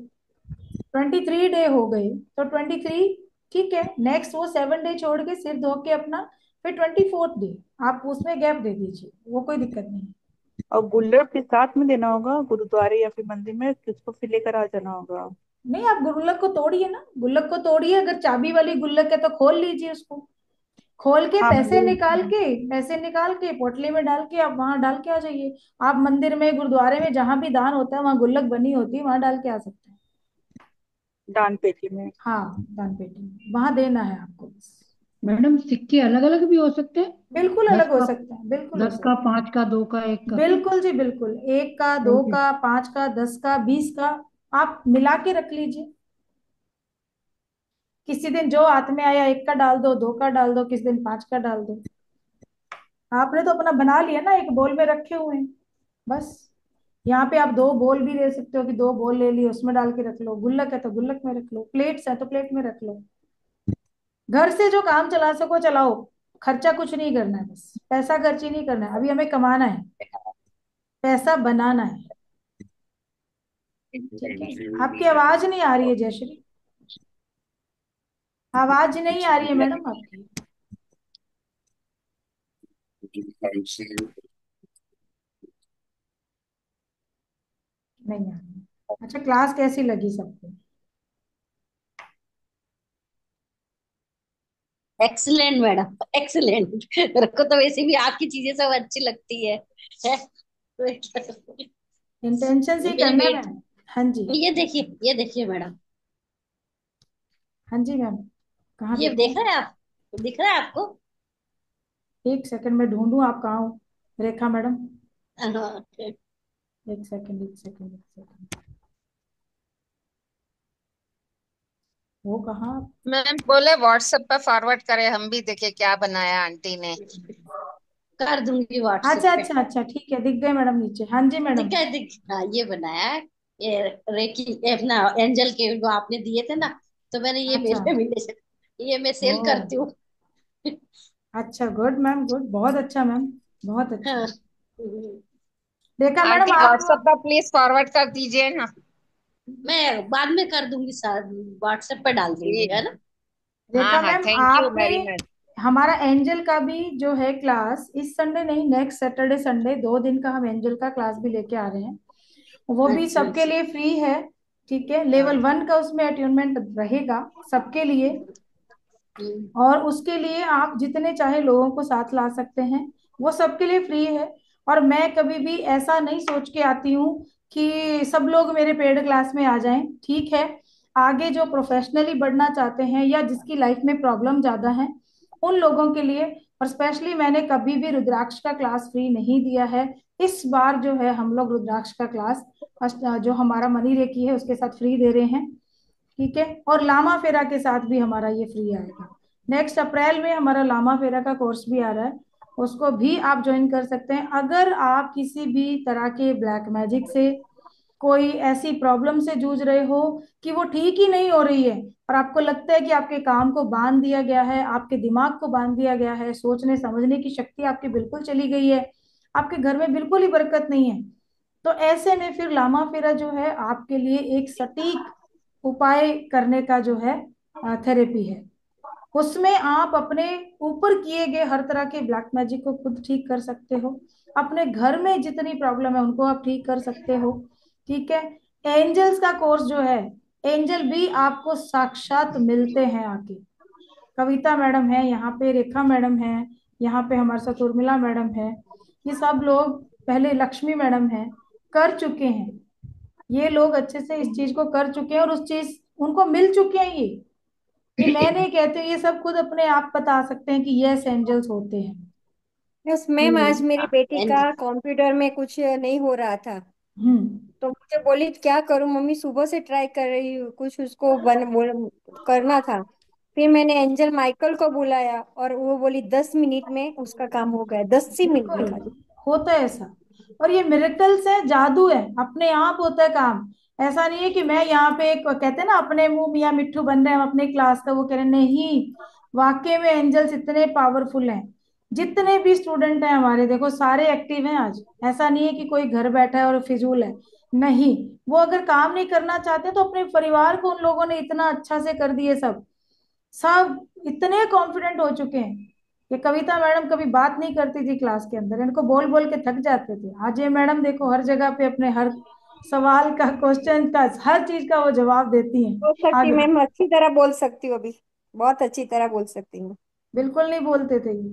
Speaker 1: 23 डे हो गए, तो 23, ठीक है, नेक्स्ट वो 7 डे छोड़ के सिर धो के अपना फिर 24th डे आप उसमें गैप दे दीजिए, वो कोई दिक्कत नहीं है।
Speaker 5: और गुल्लक के साथ में देना होगा गुरुद्वारे या फिर मंदिर में, किसको फिर लेकर आ जाना होगा?
Speaker 1: नहीं, आप गुल्लक को तोड़िए ना, गुल्लक को तोड़िए, अगर चाबी वाली गुल्लक है तो खोल लीजिए उसको, खोल के
Speaker 5: हाँ
Speaker 1: पैसे निकाल के, पैसे निकाल के पोटली में डाल के आप वहां डाल के आ जाइए। आप मंदिर में, गुरुद्वारे में, जहां भी दान होता है वहां गुल्लक बनी होती है, वहां डाल के आ सकते हैं।
Speaker 5: दान पेटी में।
Speaker 1: हाँ, दान पेटी में वहां देना है आपको बस।
Speaker 3: मैडम सिक्के अलग अलग भी हो सकते हैं?
Speaker 1: बिल्कुल
Speaker 3: दस
Speaker 1: अलग हो
Speaker 3: का,
Speaker 1: सकते हैं, बिल्कुल हो
Speaker 3: 10 का,
Speaker 1: सकते
Speaker 3: 5 का, 2 का, 1
Speaker 1: हैं,
Speaker 3: का।
Speaker 1: बिल्कुल जी बिल्कुल, 1 का, दो
Speaker 3: थैंक यू।
Speaker 1: का, 5 का, 10 का, 20 का, आप मिला के रख लीजिए। किसी दिन जो हाथ में आया 1 का डाल दो, 2 का डाल दो, किसी दिन 5 का डाल दो। आपने तो अपना बना लिया ना, एक बोल में रखे हुए हैं बस। यहाँ पे आप 2 बोल भी ले सकते हो कि 2 बोल ले लिए, उसमें डाल के रख लो, गुल्लक है तो गुल्लक में रख लो, प्लेट्स है तो प्लेट में रख लो। घर से जो काम चला सको चलाओ, खर्चा कुछ नहीं करना है, बस पैसा खर्ची नहीं करना है, अभी हमें कमाना है, पैसा बनाना है, ठीक है? आपकी आवाज नहीं आ रही है जयश्री, आवाज नहीं आ रही है मैडम आपकी, नहीं आ रही। अच्छा, क्लास कैसी लगी सबको?
Speaker 7: Excellent madam, excellent. मेरे को तो वैसे भी आपकी चीजें सब अच्छी लगती है?
Speaker 1: इंटेंशन से ही
Speaker 7: मेरी
Speaker 1: करना है
Speaker 7: बेट
Speaker 1: मैम। हाँ जी,
Speaker 7: ये देखिए मैडम,
Speaker 1: हाँ जी मैम, कहाँ
Speaker 7: ये
Speaker 1: दिखाऊं?
Speaker 7: देख रहे हैं आप? दिख रहा है आपको?
Speaker 1: एक सेकंड में ढूंढूं, आप कहाँ हो रेखा मैडम?
Speaker 7: हाँ,
Speaker 1: एक सेकंड, एक सेकंड, एक सेकंड, वो कहाँ?
Speaker 4: मैम बोले व्हाट्सएप पे फॉरवर्ड करे, हम भी देखे क्या बनाया आंटी ने।
Speaker 7: कर दूंगी
Speaker 1: अच्छा
Speaker 7: व्हाट्सएप पे।
Speaker 1: अच्छा अच्छा, ठीक है, दिख गए मैडम नीचे, हाँ जी मैडम।
Speaker 7: हाँ, ये बनाया है। ये रेकी, ये अपना एंजल के जो आपने दिए थे ना, तो मैंने ये
Speaker 1: अच्छा,
Speaker 7: मेरे मिले, ये मैं
Speaker 1: ओ,
Speaker 7: सेल करती हूँ।
Speaker 1: अच्छा, गुड मैम, गुड, बहुत अच्छा मैम, बहुत अच्छा।
Speaker 7: हाँ।
Speaker 1: देखा मैडम
Speaker 4: आंटी
Speaker 1: आप?
Speaker 4: व्हाट्सएप पे प्लीज फॉरवर्ड कर दीजिए ना।
Speaker 7: मैं बाद में कर दूंगी, व्हाट्सएप पे डाल
Speaker 4: जी
Speaker 7: दूंगी, है ना?
Speaker 1: रेखा
Speaker 4: हाँ हाँ,
Speaker 1: मैम
Speaker 4: थैंक यू
Speaker 1: आपने,
Speaker 4: वेरी मच।
Speaker 1: हमारा एंजल का भी जो है क्लास इस संडे नहीं, नेक्स्ट सैटरडे संडे 2 दिन का हम एंजल का क्लास भी लेके आ रहे हैं, वो भी
Speaker 7: अच्छा
Speaker 1: सबके
Speaker 7: अच्छा।
Speaker 1: लिए फ्री है, ठीक है?
Speaker 7: हाँ।
Speaker 1: लेवल 1 का उसमें अट्यूनमेंट रहेगा सबके लिए,
Speaker 7: हम्म।
Speaker 1: और उसके लिए आप जितने चाहे लोगों को साथ ला सकते हैं, वो सबके लिए फ्री है। और मैं कभी भी ऐसा नहीं सोच के आती हूँ कि सब लोग मेरे पेड क्लास में आ जाएं, ठीक है? आगे जो प्रोफेशनली बढ़ना चाहते हैं या जिसकी लाइफ में प्रॉब्लम ज्यादा है, उन लोगों के लिए, और स्पेशली मैंने कभी भी रुद्राक्ष का क्लास फ्री नहीं दिया है। इस बार जो है हम लोग रुद्राक्ष का क्लास जो हमारा मनी रेकी है उसके साथ फ्री दे रहे हैं, ठीक है? और लामा फेरा के साथ भी हमारा ये फ्री आएगा। नेक्स्ट अप्रैल में हमारा लामा फेरा का कोर्स भी आ रहा है, उसको भी आप ज्वाइन कर सकते हैं। अगर आप किसी भी तरह के ब्लैक मैजिक से, कोई ऐसी प्रॉब्लम से जूझ रहे हो कि वो ठीक ही नहीं हो रही है, और आपको लगता है कि आपके काम को बांध दिया गया है, आपके दिमाग को बांध दिया गया है, सोचने समझने की शक्ति आपकी बिल्कुल चली गई है, आपके घर में बिल्कुल ही बरकत नहीं है, तो ऐसे में फिर लामा फेरा जो है आपके लिए एक सटीक उपाय करने का जो है थेरेपी है। उसमें आप अपने ऊपर किए गए हर तरह के ब्लैक मैजिक को खुद ठीक कर सकते हो, अपने घर में जितनी प्रॉब्लम है उनको आप ठीक कर सकते हो, ठीक है? एंजल्स का कोर्स जो है, एंजल भी आपको साक्षात मिलते हैं आके, कविता मैडम है यहाँ पे, रेखा मैडम है यहाँ पे, हमारे साथ उर्मिला मैडम है, ये सब लोग, पहले लक्ष्मी मैडम है, कर चुके हैं, ये लोग अच्छे से इस चीज को कर चुके हैं और उस चीज उनको मिल चुके हैं ये मैं नहीं कहती हूँ, ये सब खुद अपने आप बता सकते हैं कि यस एंजल्स होते हैं।
Speaker 6: बस मैम, आज
Speaker 1: कि
Speaker 6: मेरी बेटी
Speaker 7: एंड
Speaker 6: का कंप्यूटर में कुछ नहीं हो रहा था,
Speaker 1: हम्म।
Speaker 6: तो मुझे बोली क्या करूं मम्मी, सुबह से ट्राई कर रही हूँ, कुछ उसको बन बोल करना था। फिर मैंने एंजल माइकल को बुलाया और वो बोली 10 मिनट में उसका काम हो गया, 10 ही मिनट में
Speaker 1: बिल्कुल
Speaker 6: खाली।
Speaker 1: होता है ऐसा। और ये मिरेकल्स है, जादू है, अपने आप होता है काम। ऐसा नहीं है कि मैं यहाँ पे एक कहते हैं ना अपने मुंह मियां मिट्ठू बन रहे हैं हम अपने क्लास का वो कह रहे हैं। नहीं, वाकई में एंजल्स इतने पावरफुल हैं। जितने भी स्टूडेंट हैं हमारे देखो सारे एक्टिव हैं आज। ऐसा नहीं है कि कोई घर बैठा है और फिजूल है। नहीं, वो अगर काम नहीं करना चाहते तो अपने परिवार को उन लोगों ने इतना अच्छा से कर दिए सब। सब इतने कॉन्फिडेंट हो चुके हैं। ये कविता मैडम कभी बात नहीं करती थी क्लास के अंदर, इनको बोल बोल के थक जाते थे। आज ये मैडम देखो हर जगह पे अपने हर सवाल का क्वेश्चन का हर चीज का वो जवाब देती हैं।
Speaker 6: बोल सकती
Speaker 1: आगे
Speaker 6: मैम, अच्छी तरह बोल सकती हूँ अभी, बहुत अच्छी तरह बोल सकती हूँ।
Speaker 1: बिल्कुल नहीं बोलते थे ये,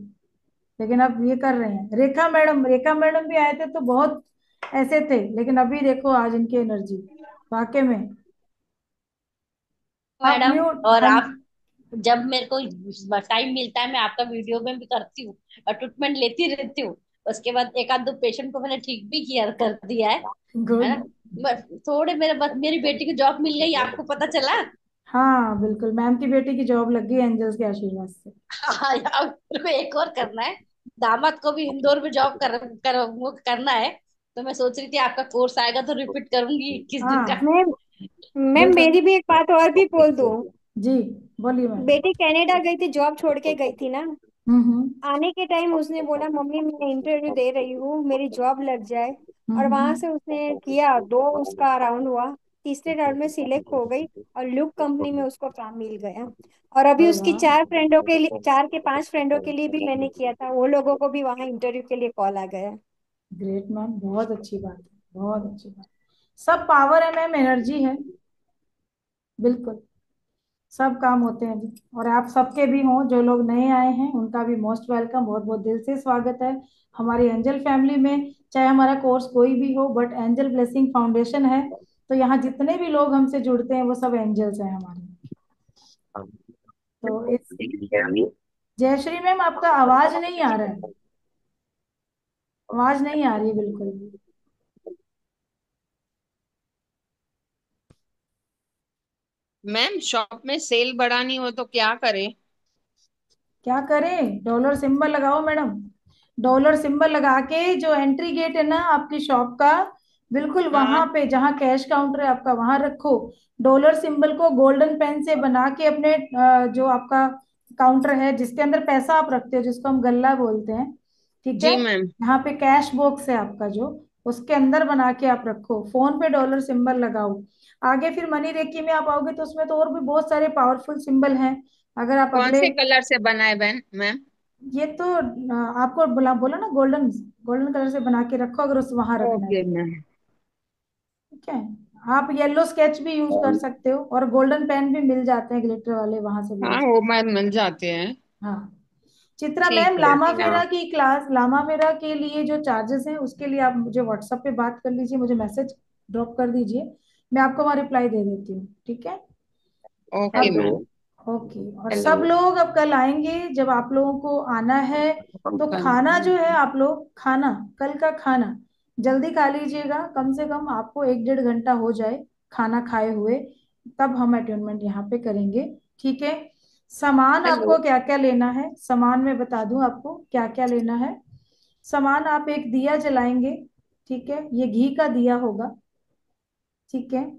Speaker 1: लेकिन अब ये कर रहे हैं। रेखा मैडम भी आए थे तो बहुत ऐसे थे, लेकिन अभी देखो आज इनकी एनर्जी वाकई में। आप
Speaker 7: मैडम,
Speaker 1: म्यूट,
Speaker 7: और
Speaker 1: हाँ।
Speaker 7: आप, जब मेरे को टाइम मिलता है मैं आपका वीडियो में भी करती हूँ और ट्रीटमेंट लेती रहती हूँ। उसके बाद एक आध दो पेशेंट को मैंने ठीक भी किया कर दिया है
Speaker 1: गुड।
Speaker 7: ना। थोड़े मेरे बस मेरी बेटी को जॉब मिल गई, आपको पता चला?
Speaker 1: हाँ बिल्कुल, मैम की बेटी की जॉब लग गई एंजल्स के आशीर्वाद से।
Speaker 7: हाँ, अब मेरे को एक और करना है। दामाद को भी इंदौर में जॉब वो करना है। तो मैं सोच रही थी आपका कोर्स आएगा तो रिपीट करूंगी 21 दिन का।
Speaker 1: हाँ
Speaker 6: मैम, मैम
Speaker 1: बिल्कुल।
Speaker 6: मेरी भी एक बात और भी बोल दूँ।
Speaker 1: जी बोलिए मैम।
Speaker 6: बेटी कनाडा गई थी, जॉब छोड़ के गई थी ना।
Speaker 1: हम्म।
Speaker 6: आने के टाइम उसने बोला मम्मी मैं इंटरव्यू दे रही हूँ, मेरी जॉब लग जाए। और वहां
Speaker 1: हम्म।
Speaker 6: से उसने किया, दो उसका राउंड हुआ, तीसरे राउंड में सिलेक्ट हो गई और लुक कंपनी में उसको काम मिल गया। और अभी
Speaker 1: अरे
Speaker 6: उसकी
Speaker 1: वाह,
Speaker 6: 4 के 5 फ्रेंडों के लिए भी मैंने किया था, वो लोगों को भी वहां इंटरव्यू के लिए कॉल आ गया।
Speaker 1: ग्रेट मैम, बहुत अच्छी बात है, बहुत अच्छी बात। सब पावर है मैम, एनर्जी है। बिल्कुल, सब काम होते हैं जी। और आप सबके भी हों, जो लोग नए आए हैं उनका भी मोस्ट वेलकम, बहुत बहुत दिल से स्वागत है हमारी एंजल फैमिली में। चाहे हमारा कोर्स कोई भी हो, बट एंजल ब्लेसिंग फाउंडेशन है, तो यहाँ जितने भी लोग हमसे जुड़ते हैं वो सब एंजल्स हैं हमारे। तो इस जयश्री मैम आपका आवाज नहीं आ रहा है, आवाज नहीं आ रही है बिल्कुल भी।
Speaker 8: मैम शॉप में सेल बढ़ानी हो तो क्या करें?
Speaker 1: क्या करें? डॉलर सिंबल लगाओ मैडम। डॉलर सिंबल लगा के जो एंट्री गेट है ना आपकी शॉप का, बिल्कुल वहां
Speaker 8: हाँ।
Speaker 1: पे जहाँ कैश काउंटर है आपका वहां रखो। डॉलर सिंबल को गोल्डन पेन से बना के अपने जो आपका काउंटर है जिसके अंदर पैसा आप रखते हो, जिसको हम गल्ला बोलते हैं, ठीक है,
Speaker 8: जी मैम।
Speaker 1: यहाँ पे कैश बॉक्स है आपका जो, उसके अंदर बना के आप रखो। फोन पे डॉलर सिंबल लगाओ। आगे फिर मनी रेकी में आप आओगे तो उसमें तो और भी बहुत सारे पावरफुल सिंबल हैं। अगर आप
Speaker 8: कौन
Speaker 1: अगले,
Speaker 8: से कलर से बनाए बहन मैम?
Speaker 1: ये तो आपको बोला ना, गोल्डन गोल्डन कलर से बना के रखो अगर उस वहां रखना है
Speaker 8: ओके
Speaker 1: तो।
Speaker 8: मैम।
Speaker 1: ठीक है, आप येलो स्केच भी यूज कर सकते हो और गोल्डन पेन भी मिल जाते हैं ग्लिटर वाले, वहां से भी
Speaker 8: हाँ
Speaker 1: यूज।
Speaker 8: वो मैम मिल जाते हैं।
Speaker 1: हाँ। चित्रा मैम,
Speaker 8: ठीक है
Speaker 1: लामा
Speaker 8: अच्छा।
Speaker 1: फेरा की क्लास, लामा फेरा के लिए जो चार्जेस हैं उसके लिए आप मुझे व्हाट्सएप पे बात कर लीजिए, मुझे मैसेज ड्रॉप कर दीजिए, मैं आपको वहाँ रिप्लाई दे देती हूँ, ठीक है।
Speaker 8: ओके
Speaker 1: अब
Speaker 8: मैम।
Speaker 1: ओके, और सब लोग अब कल आएंगे, जब आप लोगों को आना है तो खाना जो है आप लोग खाना, कल का खाना जल्दी खा लीजिएगा, कम से कम आपको 1 डेढ़ घंटा हो जाए खाना खाए हुए, तब हम अटेंडमेंट यहाँ पे करेंगे, ठीक है। सामान
Speaker 8: हेलो।
Speaker 1: आपको क्या क्या लेना है, सामान मैं बता दूं आपको क्या क्या लेना है। सामान, आप एक दिया जलाएंगे, ठीक है, ये घी का दिया होगा, ठीक है।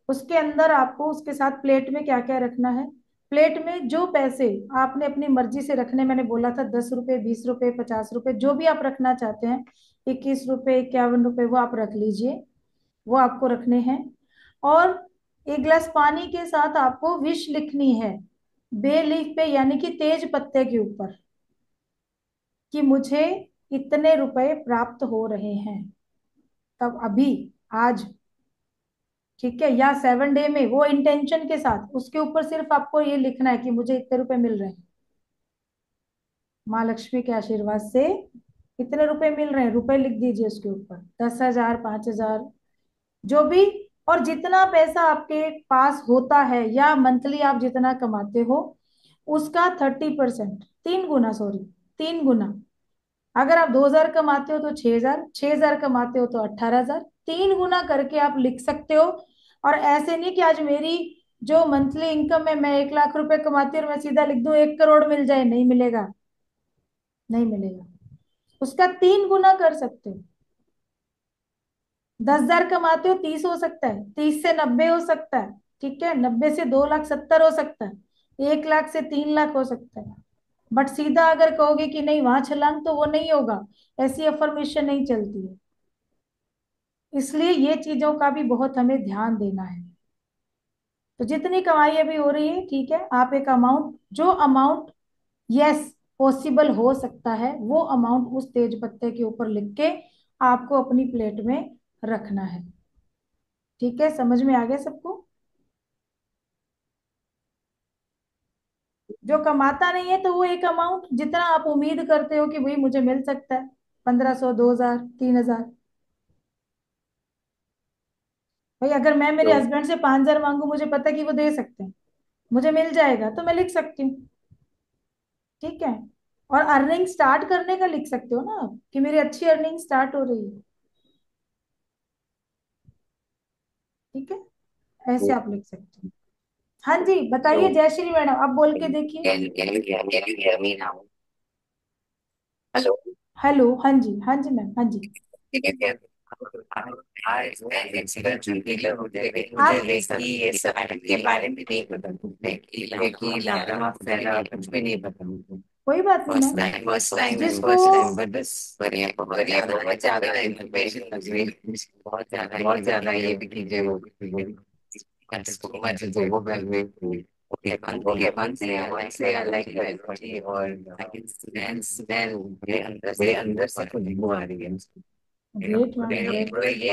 Speaker 1: उसके अंदर आपको उसके साथ प्लेट में क्या क्या रखना है। प्लेट में जो पैसे आपने अपनी मर्जी से रखने, मैंने बोला था 10 रुपए, 20 रुपए, 50 रुपए, जो भी आप रखना चाहते हैं, 21 रुपए, 51 रुपए, वो आप रख लीजिए, वो आपको रखने हैं। और एक गिलास पानी के साथ आपको विश लिखनी है, बे लीफ पे यानी कि तेज पत्ते के ऊपर, कि मुझे इतने रुपए प्राप्त हो रहे हैं, तब अभी, आज, ठीक है, या 7 डे में, वो इंटेंशन के साथ उसके ऊपर सिर्फ आपको ये लिखना है कि मुझे इतने रुपए मिल रहे हैं, माँ लक्ष्मी के आशीर्वाद से इतने रुपए मिल रहे हैं, रुपए लिख दीजिए उसके ऊपर, 10,000, 5,000, जो भी और जितना पैसा आपके पास होता है या मंथली आप जितना कमाते हो उसका 30%, 3 गुना, सॉरी 3 गुना। अगर आप 2,000 कमाते हो तो 6,000, 6,000 कमाते हो तो 18,000, 3 गुना करके आप लिख सकते हो। और ऐसे नहीं कि आज मेरी जो मंथली इनकम है, मैं 1 लाख रुपए कमाती हूँ और मैं सीधा लिख दूं 1 करोड़ मिल जाए, नहीं मिलेगा, नहीं मिलेगा। उसका 3 गुना कर सकते हो। 10,000 कमाते हो 30 हो सकता है, 30 से 90 हो सकता है, ठीक है, 90 से 2,70,000 हो सकता है, 1 लाख से 3 लाख हो सकता है। बट सीधा अगर कहोगे कि नहीं वहां छलांग, तो वो नहीं होगा, ऐसी अफर्मेशन नहीं चलती है। इसलिए ये चीजों का भी बहुत हमें ध्यान देना है। तो जितनी कमाई अभी हो रही है, ठीक है, आप एक अमाउंट, जो अमाउंट यस पॉसिबल हो सकता है, वो अमाउंट उस तेज पत्ते के ऊपर लिख के आपको अपनी प्लेट में रखना है। ठीक है, समझ में आ गया सबको? जो कमाता नहीं है तो वो एक अमाउंट जितना आप उम्मीद करते हो कि भाई मुझे मिल सकता है, 1,500, 2,000, 3,000। भाई अगर मैं मेरे हस्बैंड से 5,000 मांगू, मुझे पता है कि वो दे सकते हैं, मुझे मिल जाएगा, तो मैं लिख सकती हूँ। ठीक है। और अर्निंग स्टार्ट करने का लिख सकते हो ना आप, कि मेरी अच्छी अर्निंग स्टार्ट हो रही है। ठीक है, ऐसे आप लिख सकते हो। हाँ जी, बताइए जयश्री मैडम, आप बोल के देखिए।
Speaker 9: हेलो।
Speaker 1: हेलो, हाँ जी, हाँ जी मैम, हाँ जी।
Speaker 9: मुझे
Speaker 1: आप
Speaker 9: ये सब के बारे में नहीं पता, कुछ भी नहीं पता मुझे।
Speaker 1: कोई बात नहीं मैम, जिसको
Speaker 9: फर्स्ट टाइम बस बढ़िया बढ़िया, बहुत ज्यादा इन्फॉर्मेशन लग रही है, बहुत ज्यादा ये भी कीजिए, वो भी कीजिए। वो कर रही ओके फन से वैसे आई लाइक दैट, और आई कैन सेंस देन मेरे अंदर से कुछ वो आ रही है।
Speaker 1: Great ma'am, great.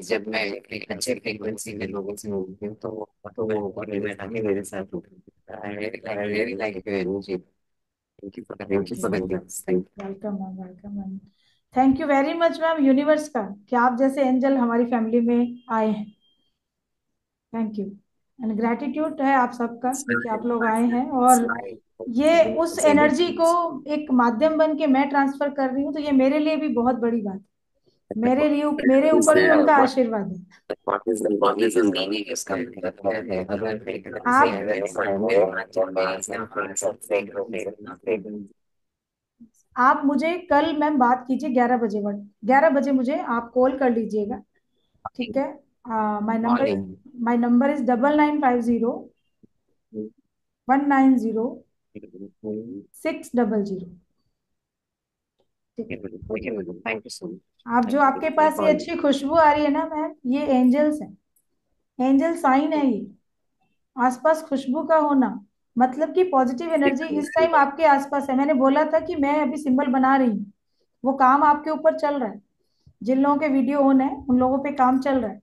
Speaker 9: जब मैं एक अच्छे फ्रीक्वेंसी में लोगों से मिलती हूँ तो वो और मैं आगे मेरे साथ I really like your energy. Thank you for that.
Speaker 1: Welcome ma'am, welcome ma'am. Thank you very much ma'am universe का, कि आप जैसे एंजल हमारी फैमिली में आए हैं। थैंक यू एंड ग्रेटिट्यूड है आप सबका कि आप लोग आए हैं, और ये उस एनर्जी को एक माध्यम बन के मैं ट्रांसफर कर रही हूँ, तो ये मेरे लिए भी बहुत बड़ी बात है। मेरे ऊपर भी उनका आशीर्वाद है। आप आप मुझे कल मैम बात कीजिए 11 बजे, 11 बजे मुझे आप कॉल कर लीजिएगा। ठीक है। My number is 9950190600। ठीक है।
Speaker 9: थैंक यू सो
Speaker 1: आप जो आपके पास ये अच्छी खुशबू आ रही है ना मैम, ये एंजल्स हैं, एंजल साइन है ये। आसपास खुशबू का होना मतलब कि पॉजिटिव एनर्जी इस टाइम आपके आसपास है। मैंने बोला था कि मैं अभी सिंबल बना रही हूँ, वो काम आपके ऊपर चल रहा है। जिन लोगों के वीडियो ऑन है उन लोगों पे काम चल रहा है।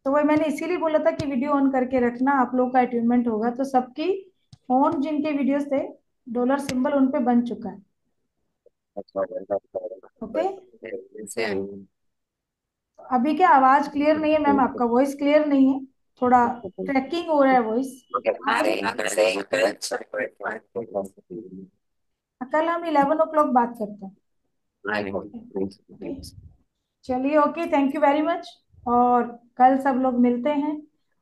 Speaker 1: तो वही मैंने इसीलिए बोला था कि वीडियो ऑन करके रखना, आप लोगों का अटेनमेंट होगा। तो सबकी ऑन जिनके वीडियोस थे, डॉलर सिंबल उन पे बन चुका है। ओके। अभी क्या आवाज क्लियर नहीं है मैम, आपका वॉइस क्लियर नहीं है, थोड़ा ट्रैकिंग हो रहा है वॉइस। कल हम 11 o'clock बात करते हैं। चलिए, okay, thank you very much. और कल सब लोग मिलते हैं।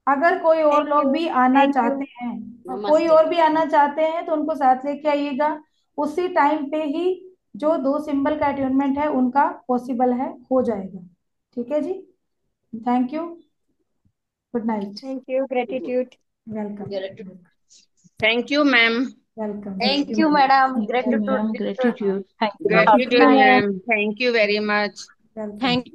Speaker 1: अगर कोई और
Speaker 6: थैंक
Speaker 1: लोग
Speaker 6: यू,
Speaker 1: भी आना
Speaker 6: थैंक यू।
Speaker 1: चाहते हैं, और कोई
Speaker 7: नमस्ते।
Speaker 1: और भी आना चाहते हैं, तो उनको साथ लेके आइएगा। उसी टाइम पे ही जो 2 सिंबल का अटेनमेंट है उनका पॉसिबल है, हो जाएगा। ठीक है जी। Thank you. Good night.
Speaker 6: Thank you, gratitude.
Speaker 1: Welcome.
Speaker 8: Thank you ma'am.
Speaker 1: Welcome,
Speaker 7: thank you
Speaker 1: welcome.
Speaker 7: Madam,
Speaker 3: thank you
Speaker 7: gratitude.
Speaker 3: Ma'am, gratitude. Thank you
Speaker 6: thank
Speaker 3: ma'am.
Speaker 6: You
Speaker 8: gratitude
Speaker 6: ma'am.
Speaker 8: Ma'am, thank you very much.
Speaker 1: Welcome.
Speaker 3: Thank